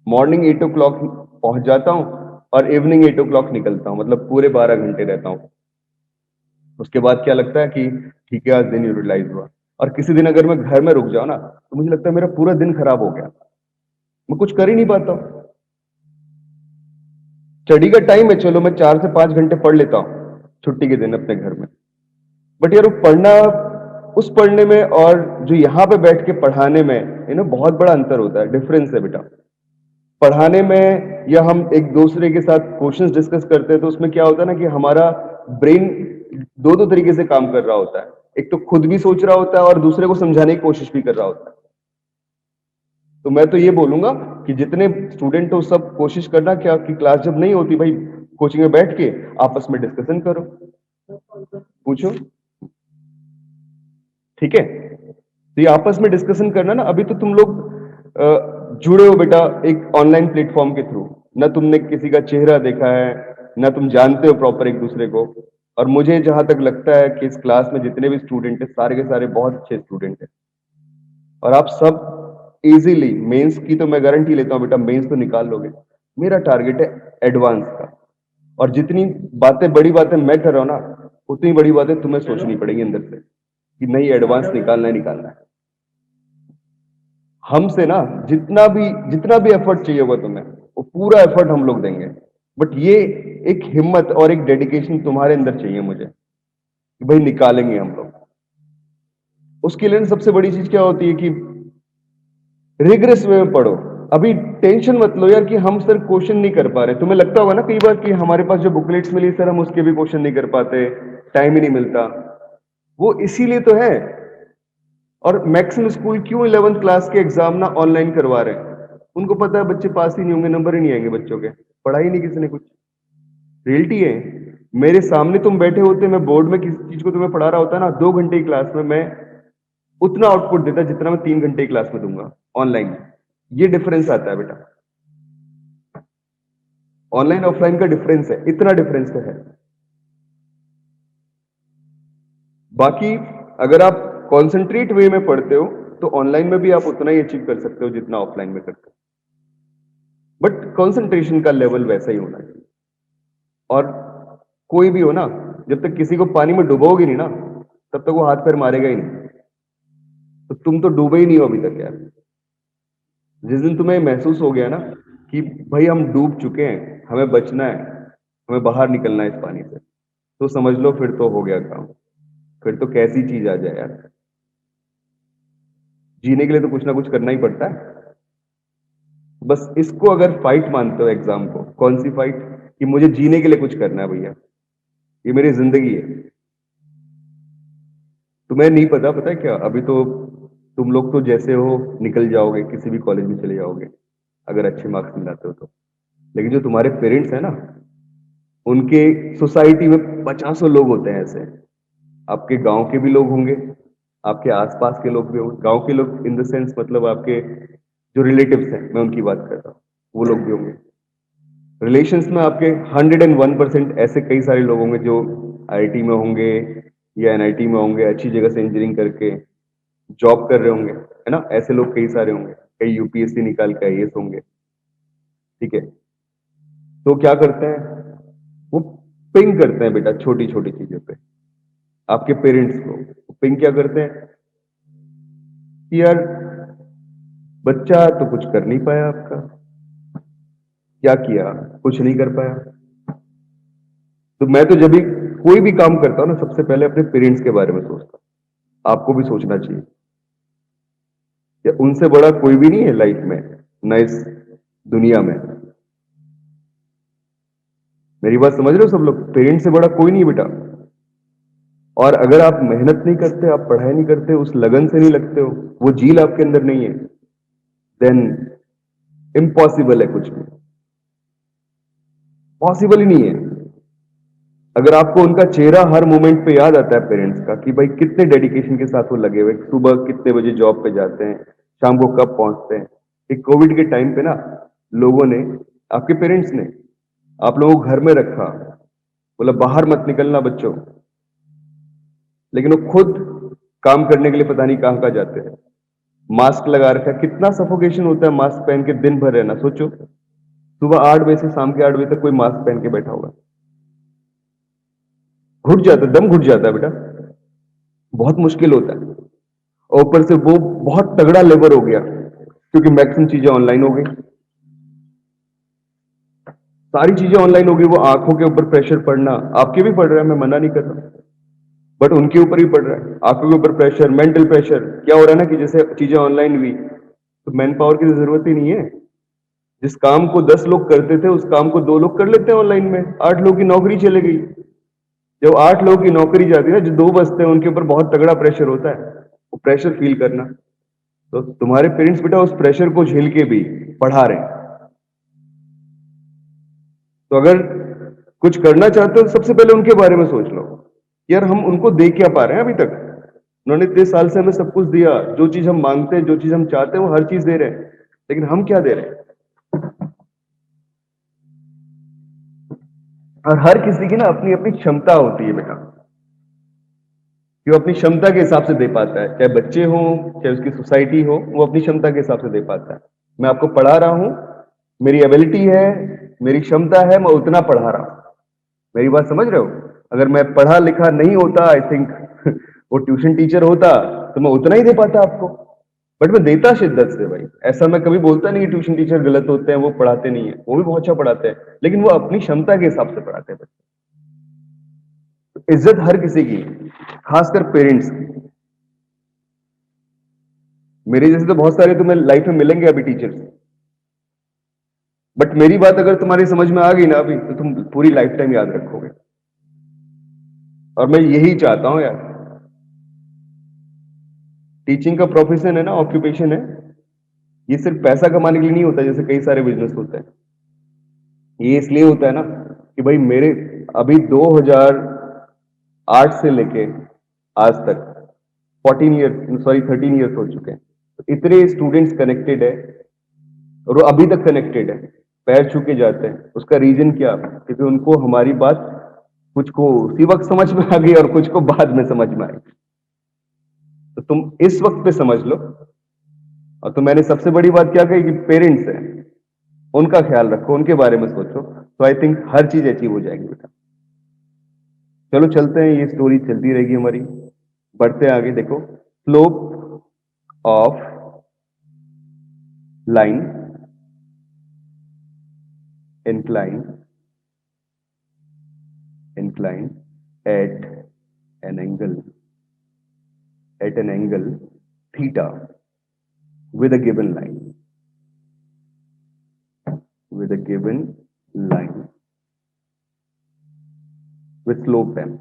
Speaker 1: मॉर्निंग 8 o'clock पहुंच जाता हूँ और इवनिंग 8 o'clock निकलता हूँ, मतलब पूरे 12 घंटे रहता हूँ। उसके बाद क्या लगता है कि ठीक है, आज दिन यूटिलाइज हुआ। और किसी दिन अगर मैं घर में रुक जाऊं ना, तो मुझे लगता है मेरा पूरा दिन खराब हो गया, मैं कुछ कर ही नहीं पाता हूँ। स्टडी का टाइम है, चलो मैं 4 से 5 घंटे पढ़ लेता हूँ छुट्टी के दिन अपने घर में, बट यार वो पढ़ना, उस पढ़ने में और जो यहाँ पे बैठ के पढ़ाने में बहुत बड़ा अंतर होता है, डिफरेंस है बेटा। पढ़ाने में या हम एक दूसरे के साथ क्वेश्चंस डिस्कस करते हैं, तो उसमें क्या होता है ना कि हमारा ब्रेन दो तरीके से काम कर रहा होता है। एक तो खुद भी सोच रहा होता है और दूसरे को समझाने की कोशिश भी कर रहा होता है। तो मैं तो ये बोलूंगा कि जितने स्टूडेंट हो सब कोशिश करना क्या कि क्लास जब नहीं होती भाई, कोचिंग में बैठ के आपस में डिस्कशन करो, पूछो, ठीक है। तो ये आपस में डिस्कशन करना ना, अभी तो तुम लोग जुड़े हो बेटा एक ऑनलाइन प्लेटफॉर्म के थ्रू, ना तुमने किसी का चेहरा देखा है, ना तुम जानते हो प्रॉपर एक दूसरे को। और मुझे जहां तक लगता है कि इस क्लास में जितने भी स्टूडेंट हैं सारे के सारे बहुत अच्छे स्टूडेंट हैं, और आप सब इजीली मेंस की तो मैं गारंटी लेता हूँ बेटा, मेंस तो निकाल लोगे। मेरा टारगेट है एडवांस का, और जितनी बातें बड़ी बातें मैं कर रहा हूँ ना, उतनी बड़ी बातें तुम्हें सोचनी पड़ेगी अंदर से कि नहीं एडवांस निकालना है निकालना है। हमसे ना जितना भी एफर्ट चाहिए होगा तुम्हें, वो पूरा एफर्ट हम लोग देंगे। बट ये एक हिम्मत और एक डेडिकेशन तुम्हारे अंदर चाहिए मुझे कि भाई निकालेंगे हम लोग। उसके लिए सबसे बड़ी चीज क्या होती है कि रिग्रेस वे में पढ़ो। अभी टेंशन मत लो यार कि हम सर क्वेश्चन नहीं कर पा रहे। तुम्हें लगता होगा ना कई बार कि हमारे पास जो बुकलेट्स मिली सर हम उसके भी क्वेश्चन नहीं कर पाते, टाइम ही नहीं मिलता। वो इसीलिए तो है। और मैक्सिमम स्कूल क्यों 11th क्लास के एग्जाम ना ऑनलाइन करवा रहे हैं? उनको पता है बच्चे पास ही नहीं होंगे, नंबर ही नहीं आएंगे बच्चों के, पढ़ाई नहीं किसी ने कुछ। रियलिटी है। मेरे सामने तुम बैठे होते, मैं बोर्ड में किसी चीज को तुम्हें पढ़ा रहा होता ना, 2 घंटे की क्लास में मैं उतना आउटपुट देता जितना मैं 3 घंटे की क्लास में दूंगा ऑनलाइन। ये डिफरेंस आता है बेटा, ऑनलाइन ऑफलाइन का डिफरेंस है, इतना डिफरेंस तो है। बाकी अगर आप कॉन्सेंट्रेट वे में पढ़ते हो तो ऑनलाइन में भी आप उतना ही अचीव कर सकते हो जितना ऑफलाइन में करते हो, बट कॉन्सेंट्रेशन का लेवल वैसा ही होना चाहिए। और कोई भी हो ना, जब तक किसी को पानी में डुबोगे नहीं ना, तब तक वो हाथ पैर मारेगा ही नहीं। तो तुम तो डूबे ही नहीं हो अभी तक यार। जिस दिन तुम्हें महसूस हो गया ना कि भाई हम डूब चुके हैं, हमें बचना है, हमें बाहर निकलना है इस पानी से, तो समझ लो फिर तो हो गया काम। फिर तो कैसी चीज आ जाए यार। जीने के लिए तो कुछ ना कुछ करना ही पड़ता है। बस इसको अगर फाइट मानते हो एग्जाम को, कौन सी फाइट? कि मुझे जीने के लिए कुछ करना है भैया, ये मेरी जिंदगी है। तुम्हें नहीं पता, पता है क्या, अभी तो तुम लोग तो जैसे हो निकल जाओगे, किसी भी कॉलेज में चले जाओगे अगर अच्छे मार्क्स मिलाते हो तो। लेकिन जो तुम्हारे पेरेंट्स हैं ना, उनके सोसाइटी में 50 लोग होते हैं ऐसे। आपके गांव के भी लोग होंगे, आपके आसपास के लोग भी होंगे। गांव के लोग इन द सेंस मतलब आपके जो रिलेटिव्स हैं, मैं उनकी बात कर रहा हूँ, वो लोग भी होंगे। रिलेशंस में आपके 101% ऐसे कई सारे लोग होंगे जो आईआईटी में होंगे या एनआईटी में होंगे, अच्छी जगह से इंजीनियरिंग करके जॉब कर रहे होंगे, है ना। ऐसे लोग कई सारे होंगे, कई यूपीएससी निकाल के आईएएस होंगे, ठीक है। तो क्या करते हैं वो, पिंग करते हैं बेटा छोटी छोटी चीजों पे आपके पेरेंट्स को। पिंग क्या करते हैं कि यार बच्चा तो कुछ कर नहीं पाया आपका, क्या किया, कुछ नहीं कर पाया। तो मैं तो जब भी कोई भी काम करता हूं ना, सबसे पहले अपने पेरेंट्स के बारे में सोचता हूं। आपको भी सोचना चाहिए कि उनसे बड़ा कोई भी नहीं है लाइफ में, ना इस दुनिया में। मेरी बात समझ रहे हो सब लोग? पेरेंट्स से बड़ा कोई नहीं है बेटा। और अगर आप मेहनत नहीं करते, आप पढ़ाई नहीं करते, उस लगन से नहीं लगते हो, वो जील आपके अंदर नहीं है, देन इम्पॉसिबल है, कुछ भी पॉसिबल ही नहीं है। अगर आपको उनका चेहरा हर मोमेंट पे याद आता है पेरेंट्स का कि भाई कितने डेडिकेशन के साथ वो लगे हुए, सुबह कितने बजे जॉब पे जाते हैं, शाम को कब पहुंचते हैं। एक कोविड के टाइम पे ना लोगों ने, आपके पेरेंट्स ने आप लोगों को घर में रखा, बोला बाहर मत निकलना बच्चों, लेकिन वो खुद काम करने के लिए पता नहीं कहां कहां जाते हैं। मास्क लगा रखा, कितना सफोकेशन होता है मास्क पहन के दिन भर रहना। सोचो सुबह 8 बजे से शाम के 8 बजे तक कोई मास्क पहन के बैठा होगा, घुट जाता है, दम घुट जाता है बेटा, बहुत मुश्किल होता है। और ऊपर से वो बहुत तगड़ा लेबर हो गया क्योंकि मैक्सिमम चीजें ऑनलाइन हो गई, सारी चीजें ऑनलाइन हो गई। वो आंखों के ऊपर प्रेशर पड़ना, आपके भी पड़ रहा है, मैं मना नहीं कर रहा, बट उनके ऊपर भी पड़ रहा है। आंखों के ऊपर प्रेशर, मेंटल प्रेशर। क्या हो रहा है ना कि जैसे चीजें ऑनलाइन हुई तो मैन पावर की जरूरत ही नहीं है। जिस काम को 10 लोग करते थे उस काम को 2 लोग कर लेते हैं ऑनलाइन में। 8 लोगों की नौकरी चले गई। जब 8 लोगों की नौकरी जाती है ना, जो 2 बचते हैं उनके ऊपर बहुत तगड़ा प्रेशर होता है, वो प्रेशर फील करना। तो तुम्हारे पेरेंट्स बेटा उस प्रेशर को झेल के भी पढ़ा रहे हैं। तो अगर कुछ करना चाहते हो तो सबसे पहले उनके बारे में सोच लो। यार हम उनको दे क्या पा रहे हैं अभी तक? उन्होंने इतने साल से हमें सब कुछ दिया, जो चीज हम मांगते हैं, जो चीज हम चाहते हैं, वो हर चीज दे रहे हैं, लेकिन हम क्या दे रहे हैं? और हर किसी की ना अपनी अपनी क्षमता होती है बेटा, कि वो अपनी क्षमता के हिसाब से दे पाता है। चाहे बच्चे हो, चाहे उसकी सोसाइटी हो, वो अपनी क्षमता के हिसाब से दे पाता है। मैं आपको पढ़ा रहा हूं, मेरी एबिलिटी है, मेरी क्षमता है, मैं उतना पढ़ा रहा हूं। मेरी बात समझ रहे हो? अगर मैं पढ़ा लिखा नहीं होता, आई थिंक वो ट्यूशन टीचर होता, तो मैं उतना ही दे पाता आपको। बट मैं देता शिद्दत से भाई। ऐसा मैं कभी बोलता नहीं ट्यूशन टीचर गलत होते हैं, वो पढ़ाते नहीं है, वो भी बहुत अच्छा पढ़ाते हैं, लेकिन वो अपनी क्षमता के हिसाब से पढ़ाते हैं बच्चे। इज्जत हर किसी की, खासकर पेरेंट्स की। मेरे जैसे तो बहुत सारे तुम्हें लाइफ में मिलेंगे अभी टीचर्स, बट मेरी बात अगर तुम्हारी समझ में आ गई ना अभी, तो तुम पूरी लाइफ टाइम याद रखोगे। और मैं यही चाहता हूं यार। टीचिंग का प्रोफेशन है ना, ऑक्यूपेशन है, ये सिर्फ पैसा कमाने के लिए नहीं होता जैसे कई सारे बिजनेस होते हैं। ये इसलिए होता है ना कि भाई मेरे अभी 2008 से लेके आज तक 13 इयर्स हो चुके हैं। तो इतने स्टूडेंट्स कनेक्टेड है, और वो अभी तक कनेक्टेड है, पैर छू के जाते हैं। उसका रीजन क्या? क्योंकि उनको हमारी बात कुछ को उसी वक्त समझ में आ गई और कुछ को बाद में समझ में आई। तो तुम इस वक्त पे समझ लो। और तो मैंने सबसे बड़ी बात क्या कही कि पेरेंट्स हैं, उनका ख्याल रखो, उनके बारे में सोचो, तो आई थिंक हर चीज अचीव हो जाएगी बेटा। चलो चलते हैं, ये स्टोरी चलती रहेगी हमारी, बढ़ते हैं आगे। देखो, slope of line incline at an angle theta with a given line with slope m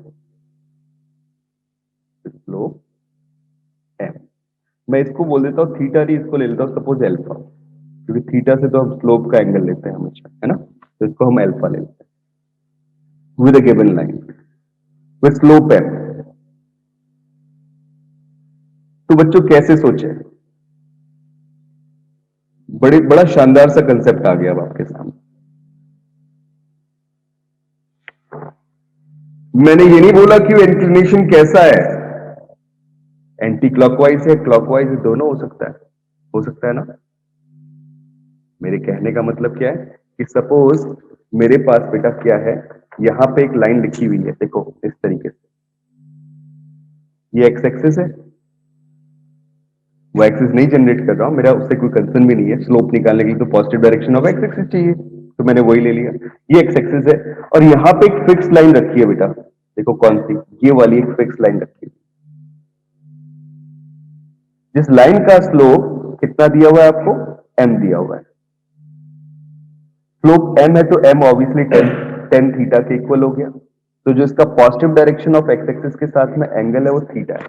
Speaker 1: मैं इसको बोल देता हूं थीटा नहीं, इसको ले लेता हूं सपोज अल्फा, क्योंकि थीटा से तो हम स्लोप का एंगल लेते हैं हमेशा, है ना? तो इसको हम अल्फा ले लेते हैं with a given line with slope m। तो बच्चों कैसे सोचे? बड़ा शानदार सा कंसेप्ट आ गया अब आपके सामने। मैंने ये नहीं बोला कि इंक्लिनेशन कैसा है, एंटी क्लॉकवाइज है, क्लॉकवाइज है, दोनों हो सकता है ना? मेरे कहने का मतलब क्या है कि सपोज मेरे पास बेटा क्या है, यहां पे एक लाइन लिखी हुई है, देखो इस तरीके से, ये एक्स एक्सिस है, वो एक्सिस नहीं जनरेट कर रहा हूं, मेरा उससे कोई कंसर्न भी नहीं है। स्लोप निकालने के लिए तो positive direction of x axis चाहिए, तो मैंने वही ले लिया। ये एक्स एक्सिस है, और यहां पे एक फिक्स लाइन रखी है बेटा, देखो कौन सी, ये वाली एक फिक्स लाइन रखी है, जिस लाइन का स्लोप कितना दिया हुआ है आपको, m दिया हुआ है। स्लोप m है तो m ऑब्वियसली टेन थीटा के इक्वल हो गया। तो जो इसका positive direction of x axis के साथ में एंगल है वो थीटा है,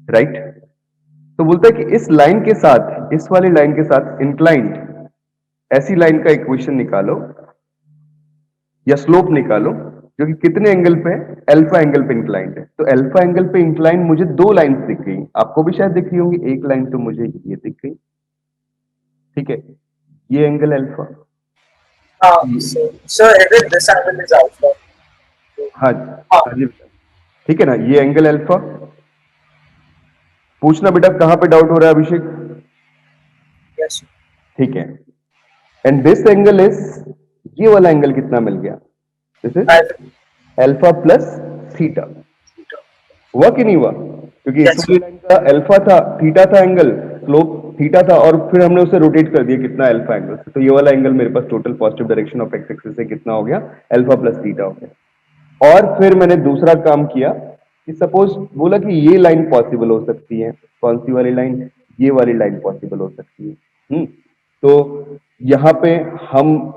Speaker 1: राइट? तो बोलता है कि इस लाइन के साथ, इस वाली लाइन के साथ इंक्लाइंड ऐसी लाइन का इक्वेशन निकालो या स्लोप निकालो जो कि कितने एंगल पे है, अल्फा एंगल पे इंक्लाइंड है। तो अल्फा एंगल पे इंक्लाइंड मुझे दो लाइंस दिख गई, आपको भी शायद दिख रही होंगी। एक लाइन तो मुझे ये दिख गई, ठीक है, ये angle alpha.
Speaker 6: so even this angle is alpha.
Speaker 1: हाँ जी, ठीक है ना, ये एंगल अल्फा। पूछना बेटा कहां पे डाउट हो रहा है अभिषेक?
Speaker 6: Yes.
Speaker 1: ठीक है, एंड दिस एंगल इज, ये वाला एंगल कितना मिल गया? This is alpha plus theta. हुआ कि नहीं हुआ? क्योंकि इस वाली लाइन का अल्फा था, थीटा था एंगल, स्लोप थीटा था, और फिर हमने उसे रोटेट कर दिया कितना, अल्फा एंगल से। तो ये वाला एंगल मेरे पास total positive direction of x axis से कितना हो गया, अल्फा प्लस थीटा हो गया। और फिर मैंने दूसरा काम किया कि सपोज बोला कि ये लाइन पॉसिबल हो सकती है, कौन सी वाली लाइन, ये वाली लाइन पॉसिबल हो सकती है। तो यहां पे हम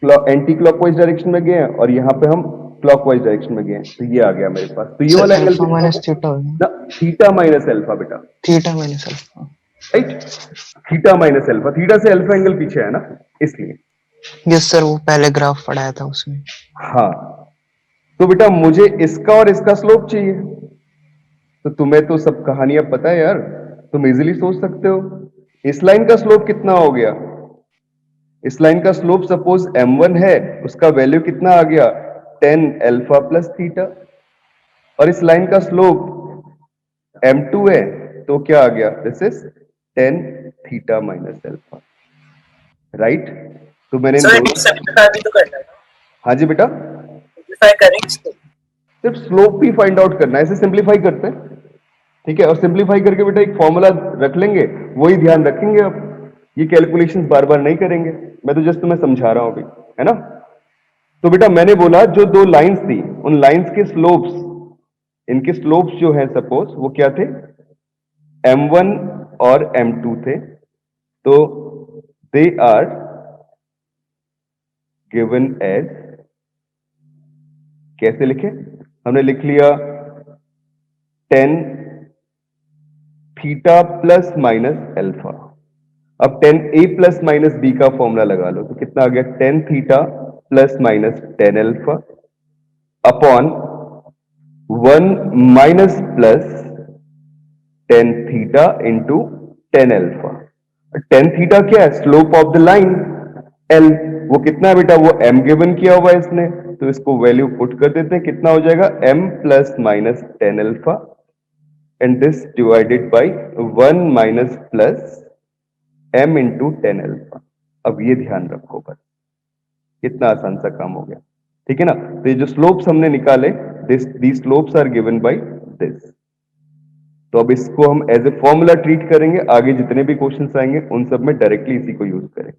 Speaker 1: एंटी क्लॉकवाइज डायरेक्शन में गए और यहाँ पे हम क्लॉकवाइज डायरेक्शन में गए, तो ये आ गया मेरे पास। तो ये वाला एंगल
Speaker 3: अल्फा माइनस थीटा हो गया
Speaker 1: ना, theta minus alpha beta,
Speaker 3: theta minus alpha,
Speaker 1: right? Theta minus alpha, theta से अल्फा एंगल पीछे है ना, इसलिए।
Speaker 3: यस सर, वो पहले ग्राफ पढ़ाया था उसमें।
Speaker 1: हाँ, तो बेटा मुझे इसका और इसका स्लोप चाहिए। तो तुम्हें तो सब कहानियां पता है यार, तुम इजीली सोच सकते हो। इस लाइन का स्लोप कितना हो गया? इस लाइन का स्लोप सपोज m1 है, उसका वैल्यू कितना आ गया? 10 अल्फा प्लस थीटा। और इस लाइन का स्लोप m2 है, तो क्या आ गया? This is 10 theta minus alpha, right? तो मैंने इन
Speaker 6: सर
Speaker 1: दोनों,
Speaker 6: सिंप्लीफाई भी तो करना है ना,
Speaker 1: हाँ जी बेटा,
Speaker 6: सिंप्लीफाई करेंगे इसको।
Speaker 1: सिर्फ स्लोप भी फाइंड आउट करना है, इसे सिंप्लीफाई करते हैं, ठीक है? और सिंप्लीफाई करके बेटा एक फॉर्मूला रख लेंगे, वही ध्यान रखेंगे। अब ये कैलकुलेशंस बार बार नहीं करेंगे, मैं तो जस्ट तुम्हें समझा रहा हूं अभी, है ना? तो बेटा मैंने बोला जो दो लाइंस थी, उन लाइंस के स्लोप्स, इनके स्लोप्स जो है सपोज वो क्या थे? m1 और m2 थे। तो दे आर गिवन एज, कैसे लिखे? हमने लिख लिया 10 थीटा प्लस माइनस अल्फा। अब 10 a प्लस माइनस b का फॉर्मूला लगा लो, तो कितना आ गया? 10 theta plus minus 10 alpha upon 1 minus plus 10 theta into 10 alpha. 10 theta क्या है? Slope of the line L। वो कितना है बेटा? वो m गिवन किया हुआ है इसने, तो इसको वैल्यू पुट कर देते हैं। कितना हो जाएगा? m plus minus 10 alpha and this divided by 1 minus plus m into 10 alpha. अब ये ध्यान रखो बस, कितना आसान सा काम हो गया, ठीक है ना? तो ये जो स्लोप्स हमने निकाले, the slopes are given by this. तो अब इसको हम एज ए फॉर्मूला ट्रीट करेंगे, आगे जितने भी क्वेश्चंस आएंगे उन सब में डायरेक्टली इसी को यूज करेंगे,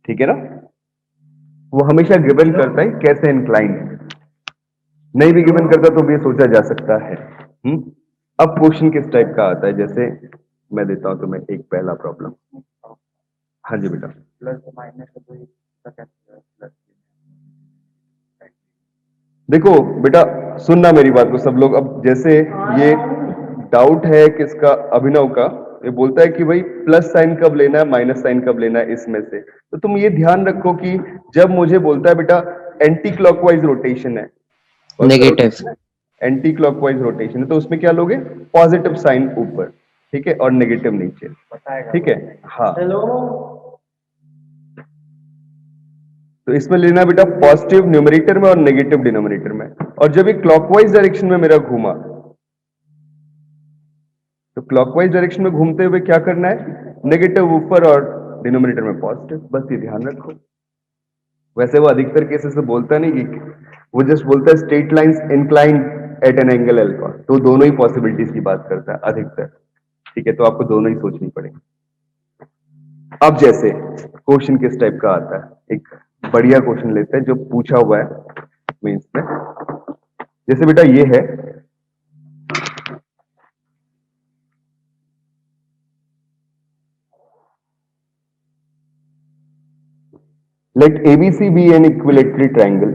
Speaker 1: ठीक है ना? वो हमेशा गिवन करता है कैसे इंक्लाइन है, नहीं भी गिवन करता तो भी ये सोचा जा सकता है। अब क्वेश्चन किस टाइप का आता है, जैसे मैं देता हूं तुम्हें एक पहला प्रॉब्लम। हाँ जी बेटा, देखो बेटा सुनना मेरी बात को सब लोग। अब जैसे ये डाउट है किसका? अभिनव का। ये बोलता है कि भाई प्लस साइन कब लेना है, माइनस साइन कब लेना है इसमें से। तो तुम ये ध्यान रखो कि जब मुझे बोलता है बेटा एंटी क्लॉकवाइज रोटेशन है,
Speaker 2: नेगेटिव।
Speaker 1: एंटी क्लॉकवाइज रोटेशन है, तो उसमें क्या लोगे? पॉजिटिव साइन ऊपर, ठीक है, और नेगेटिव नीचे, ठीक है? हाँ, तो इसमें लेना बेटा पॉजिटिव न्यूमरेटर में और नेगेटिव डिनोमिनेटर में। और जब ये क्लॉकवाइज डायरेक्शन में मेरा घूमा, तो क्लॉकवाइज डायरेक्शन में घूमते हुए क्या करना है? नेगेटिव ऊपर और डिनोमिनेटर में पॉजिटिव, बस ये ध्यान रखो। वैसे वो अधिकतर केसेस में बोलता नहीं कि, वो जस्ट बोलता है straight lines inclined at an angle alpha, तो दोनों ही पॉसिबिलिटीज की बात करता है अधिकतर, ठीक है? तो आपको दोनों ही सोचनी पड़ेगी। अब जैसे क्वेश्चन किस टाइप का आता है, एक बढ़िया क्वेश्चन लेते हैं जो पूछा हुआ है मीन्स में। जैसे बेटा ये है, let ABC be an equilateral triangle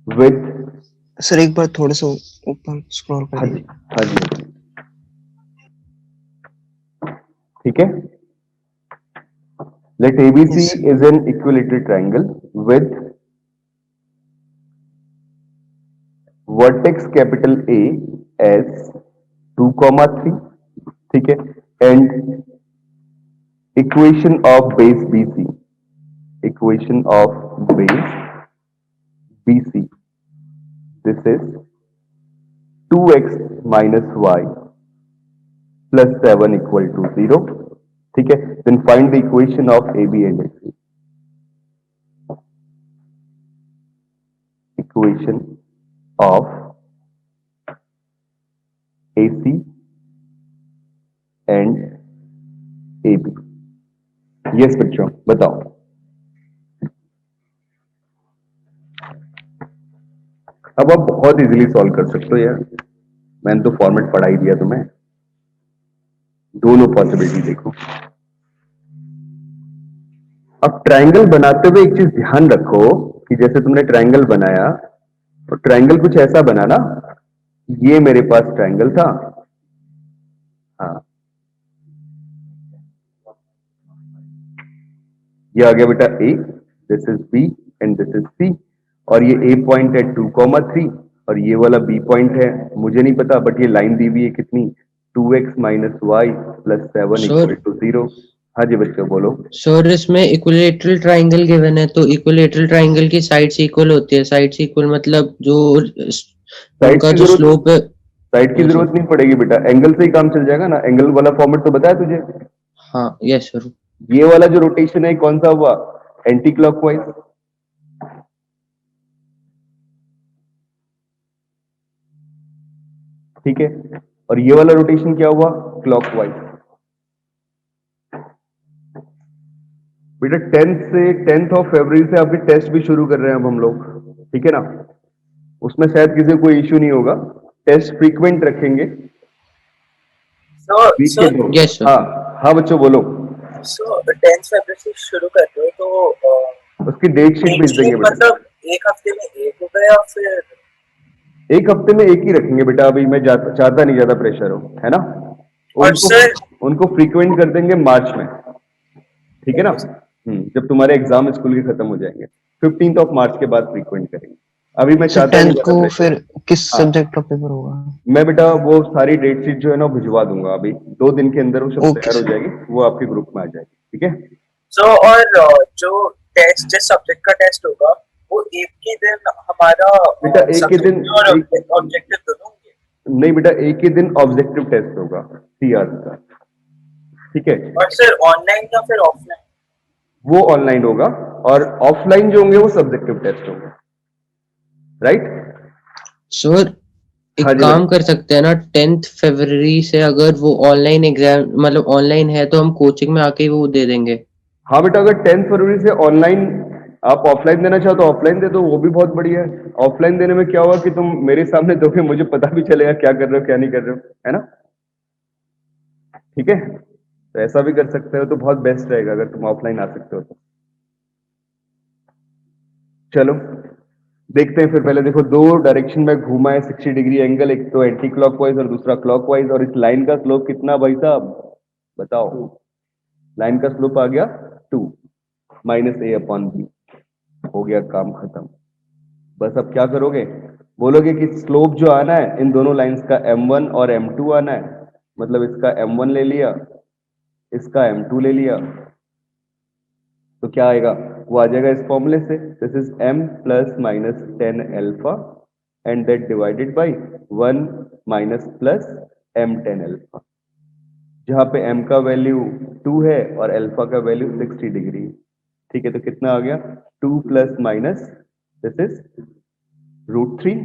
Speaker 1: with,
Speaker 3: sir एक बार थोड़ा सा ऊपर स्क्रॉल
Speaker 1: हाँ
Speaker 3: करिए।
Speaker 1: जी, हाँ जी, ठीक है? Let ABC
Speaker 3: Yes, sir.
Speaker 1: is an equilateral triangle with vertex capital A as 2,3, ठीक है? And equation of base BC, equation of base BC, this is 2x minus y plus 7 equal to 0, ठीक है? Then find the equation of AB and AC. Equation of AC and AB. Yes बच्चों बताओ। अब आप बहुत easily solve कर सकते हो यार, मैंने तो फॉर्मेट पढ़ा ही दिया तुम्हें। दोनों पॉसिबिलिटी देखो। अब ट्रायंगल बनाते हुए एक चीज ध्यान रखो कि जैसे तुमने ट्रायंगल बनाया तो ट्रायंगल कुछ ऐसा बना ना, ये मेरे पास ट्रायंगल था, हाँ ये आ गया बेटा a, this is b and this is c, और ये ए पॉइंट है 2,3 और ये वाला बी पॉइंट है, मुझे नहीं पता बट ये लाइन दी हुई है कितनी, 2x minus y plus 7
Speaker 2: sir
Speaker 1: equal to 0। हाँ जी बच्चों बोलो।
Speaker 2: सर इसमें इक्विलेटरल ट्राइंगल गिवन है, तो इक्विलेटरल ट्राइंगल की साइड्स इक्वल होती है। साइड्स इक्वल मतलब जो
Speaker 1: साइड
Speaker 2: उनका
Speaker 1: की
Speaker 2: जो
Speaker 1: जरूरत
Speaker 2: स्लोप है।
Speaker 1: साइड की
Speaker 2: हाँ जी,
Speaker 1: जरूरत नहीं पड़ेगी बेटा, एंगल से ही काम चल जाएगा ना, एंगल वाला फॉर्मेट तो बताया तुझे।
Speaker 2: हाँ यस सर।
Speaker 1: ये वाला जो रोटेशन है कौन सा हुआ, एंटी क्लॉकवाइज, ठीक है, और ये वाला रोटेशन क्या हुआ, क्लॉकवाइज। बेटा 10th ऑफ फरवरी से आपके टेस्ट भी शुरू कर रहे हैं अब हम लोग, ठीक है ना, उसमें शायद किसी को कोई इश्यू नहीं होगा, टेस्ट फ्रीक्वेंट रखेंगे
Speaker 6: सो
Speaker 1: वीक
Speaker 6: सो
Speaker 1: के दो।
Speaker 2: Yes sir.
Speaker 1: हाँ हाँ बच्चों बोलो।
Speaker 6: सो 10th फरवरी से शुरू कर रहे हो तो
Speaker 1: उसकी डेट शीट भेज देंगे बेटा,
Speaker 6: मतलब एक हफ्ते में एक हो गया फिर?
Speaker 1: एक हफ्ते में एक ही रखेंगे बेटा, अभी मैं चाहता नहीं ज्यादा प्रेशर हो, है ना।
Speaker 6: और
Speaker 1: उनको
Speaker 6: सर
Speaker 1: उनको फ्रीक्वेंट कर देंगे मार्च में, ठीक है ना।
Speaker 6: Okay sir.
Speaker 1: जब तुम्हारे एग्जाम स्कूल के खत्म हो जाएंगे 15th ऑफ मार्च के बाद फ्रीक्वेंट करेंगे, अभी मैं
Speaker 3: सर
Speaker 1: चाहता नहीं
Speaker 3: 10th
Speaker 1: ज्यादा
Speaker 3: को
Speaker 1: प्रेशर।
Speaker 3: फिर किस
Speaker 1: हाँ
Speaker 3: सब्जेक्ट का पेपर होगा?
Speaker 1: मैं बेटा वो सारी डेट शीट जो है ना वो भिजवा दूंगा, अभी 2 दिन के अंदर वो सब
Speaker 3: ओके
Speaker 1: तैयार हो
Speaker 3: सर।
Speaker 1: जाएगी, वो आपके ग्रुप में आ जाएगी, ठीक है।
Speaker 6: सो और जो टेस्ट जिस सब्जेक्ट का टेस्ट होगा वो एक ही दिन हमारा
Speaker 1: बेटा एक ही दिन,
Speaker 6: सब्जेक्ट और
Speaker 1: एक
Speaker 6: ऑब्जेक्टिव दोनों होंगे?
Speaker 1: नहीं बेटा एक ही दिन ऑब्जेक्टिव टेस्ट होगा 3 आवर्स का, ठीक है।
Speaker 6: और सर ऑनलाइन या फिर ऑफलाइन?
Speaker 1: वो ऑनलाइन होगा, और ऑफलाइन जो होंगे वो सब्जेक्टिव टेस्ट होंगे, राइट।
Speaker 2: सर
Speaker 1: हाँ
Speaker 2: एक
Speaker 1: जी
Speaker 2: काम
Speaker 1: बच्चों।
Speaker 2: कर सकते हैं ना, 10th फरवरी से अगर वो ऑनलाइन एग्जाम मतलब ऑनलाइन है तो हम कोचिंग में आके ही वो दे देंगे।
Speaker 1: हाँ बेटा अगर 10th फरवरी से ऑनलाइन आप ऑफलाइन देना चाहो तो ऑफलाइन दे दो, वो भी बहुत बढ़िया है। ऑफलाइन देने में क्या होगा कि तुम मेरे सामने दोगे, मुझे पता भी चलेगा क्या कर रहे हो क्या नहीं कर रहे हो, है ना, ठीक है। तो ऐसा भी कर सकते हो तो बहुत बेस्ट रहेगा अगर तुम ऑफलाइन आ सकते हो तो। चलो देखते हैं फिर, पहले देखो दो डायरेक्शन में घूमा है 60 डिग्री एंगल, एक तो एंटी क्लॉकवाइज और दूसरा क्लॉकवाइज, और इस लाइन का स्लोप कितना भाई साहब बताओ, लाइन का स्लोप आ गया 2 माइनस ए अपॉन बी, हो गया काम खत्म। बस अब क्या करोगे, बोलोगे कि स्लोप जो आना है इन दोनों लाइंस का m1 और m2 आना है, मतलब इसका m1 ले लिया, इसका m2 ले लिया, तो क्या आएगा, वो आ जाएगा इस फॉर्मूले से, this is m plus minus 10 alpha and that divided by 1 minus plus m 10 alpha, जहां पे m का वैल्यू 2 है और अल्फा का वैल्यू 60 डिग्री, ठीक है। तो कितना आ गया 2 plus minus this is √3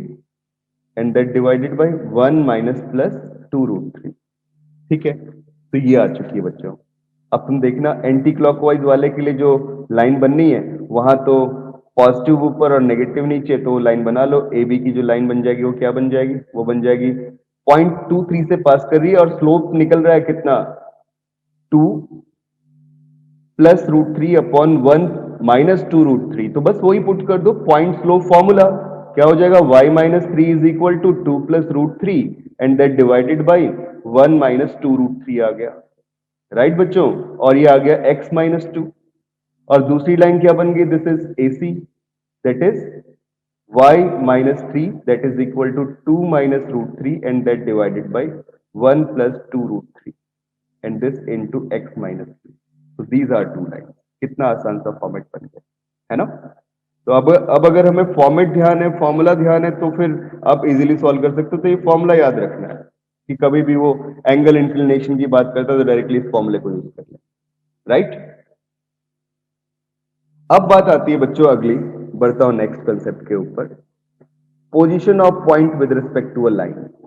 Speaker 1: and that divided by 1 minus plus 2√3, ठीक है। तो ये आ चुकी है बच्चों। अब तुम देखना एंटी क्लॉकवाइज वाले के लिए जो लाइन बननी है वहां तो पॉजिटिव ऊपर और नेगेटिव नीचे, तो लाइन बना लो, ए बी की जो लाइन बन जाएगी वो क्या बन जाएगी, वो बन जाएगी 0.23 से पास कर रही है और स्लोप निकल रहा है कितना 2 प्लस √3 अपॉन 1 माइनस 2√3, तो बस वही पुट कर दो, पॉइंट स्लोप फॉर्मूला क्या हो जाएगा, y minus 3 is equal to 2 plus √3 and that divided by 1 minus 2√3 आ गया, राइट बच्चों। और ये आ गया x माइनस 2, और दूसरी लाइन क्या बन गई, this is AC, that is y minus 3 that is equal to 2 minus √3 and that divided by 1 plus 2√3 and this into x minus 3, तो दीज आर टू लाइन। कितना आसान सा फॉर्मेट बन गया, है ना। तो अब अगर हमें फॉर्मेट ध्यान है, फॉर्मूला ध्यान है, तो फिर आप इजीली सॉल्व कर सकते हो। तो ये फॉर्मूला याद रखना है कि कभी भी वो एंगल इंक्लिनेशन की बात करता है तो डायरेक्टली इस फॉर्मूले को यूज कर ले, राइट। अब बात आती है बच्चों अगली, बढ़ता हूं नेक्स्ट कंसेप्ट के ऊपर, position of point with respect to a line.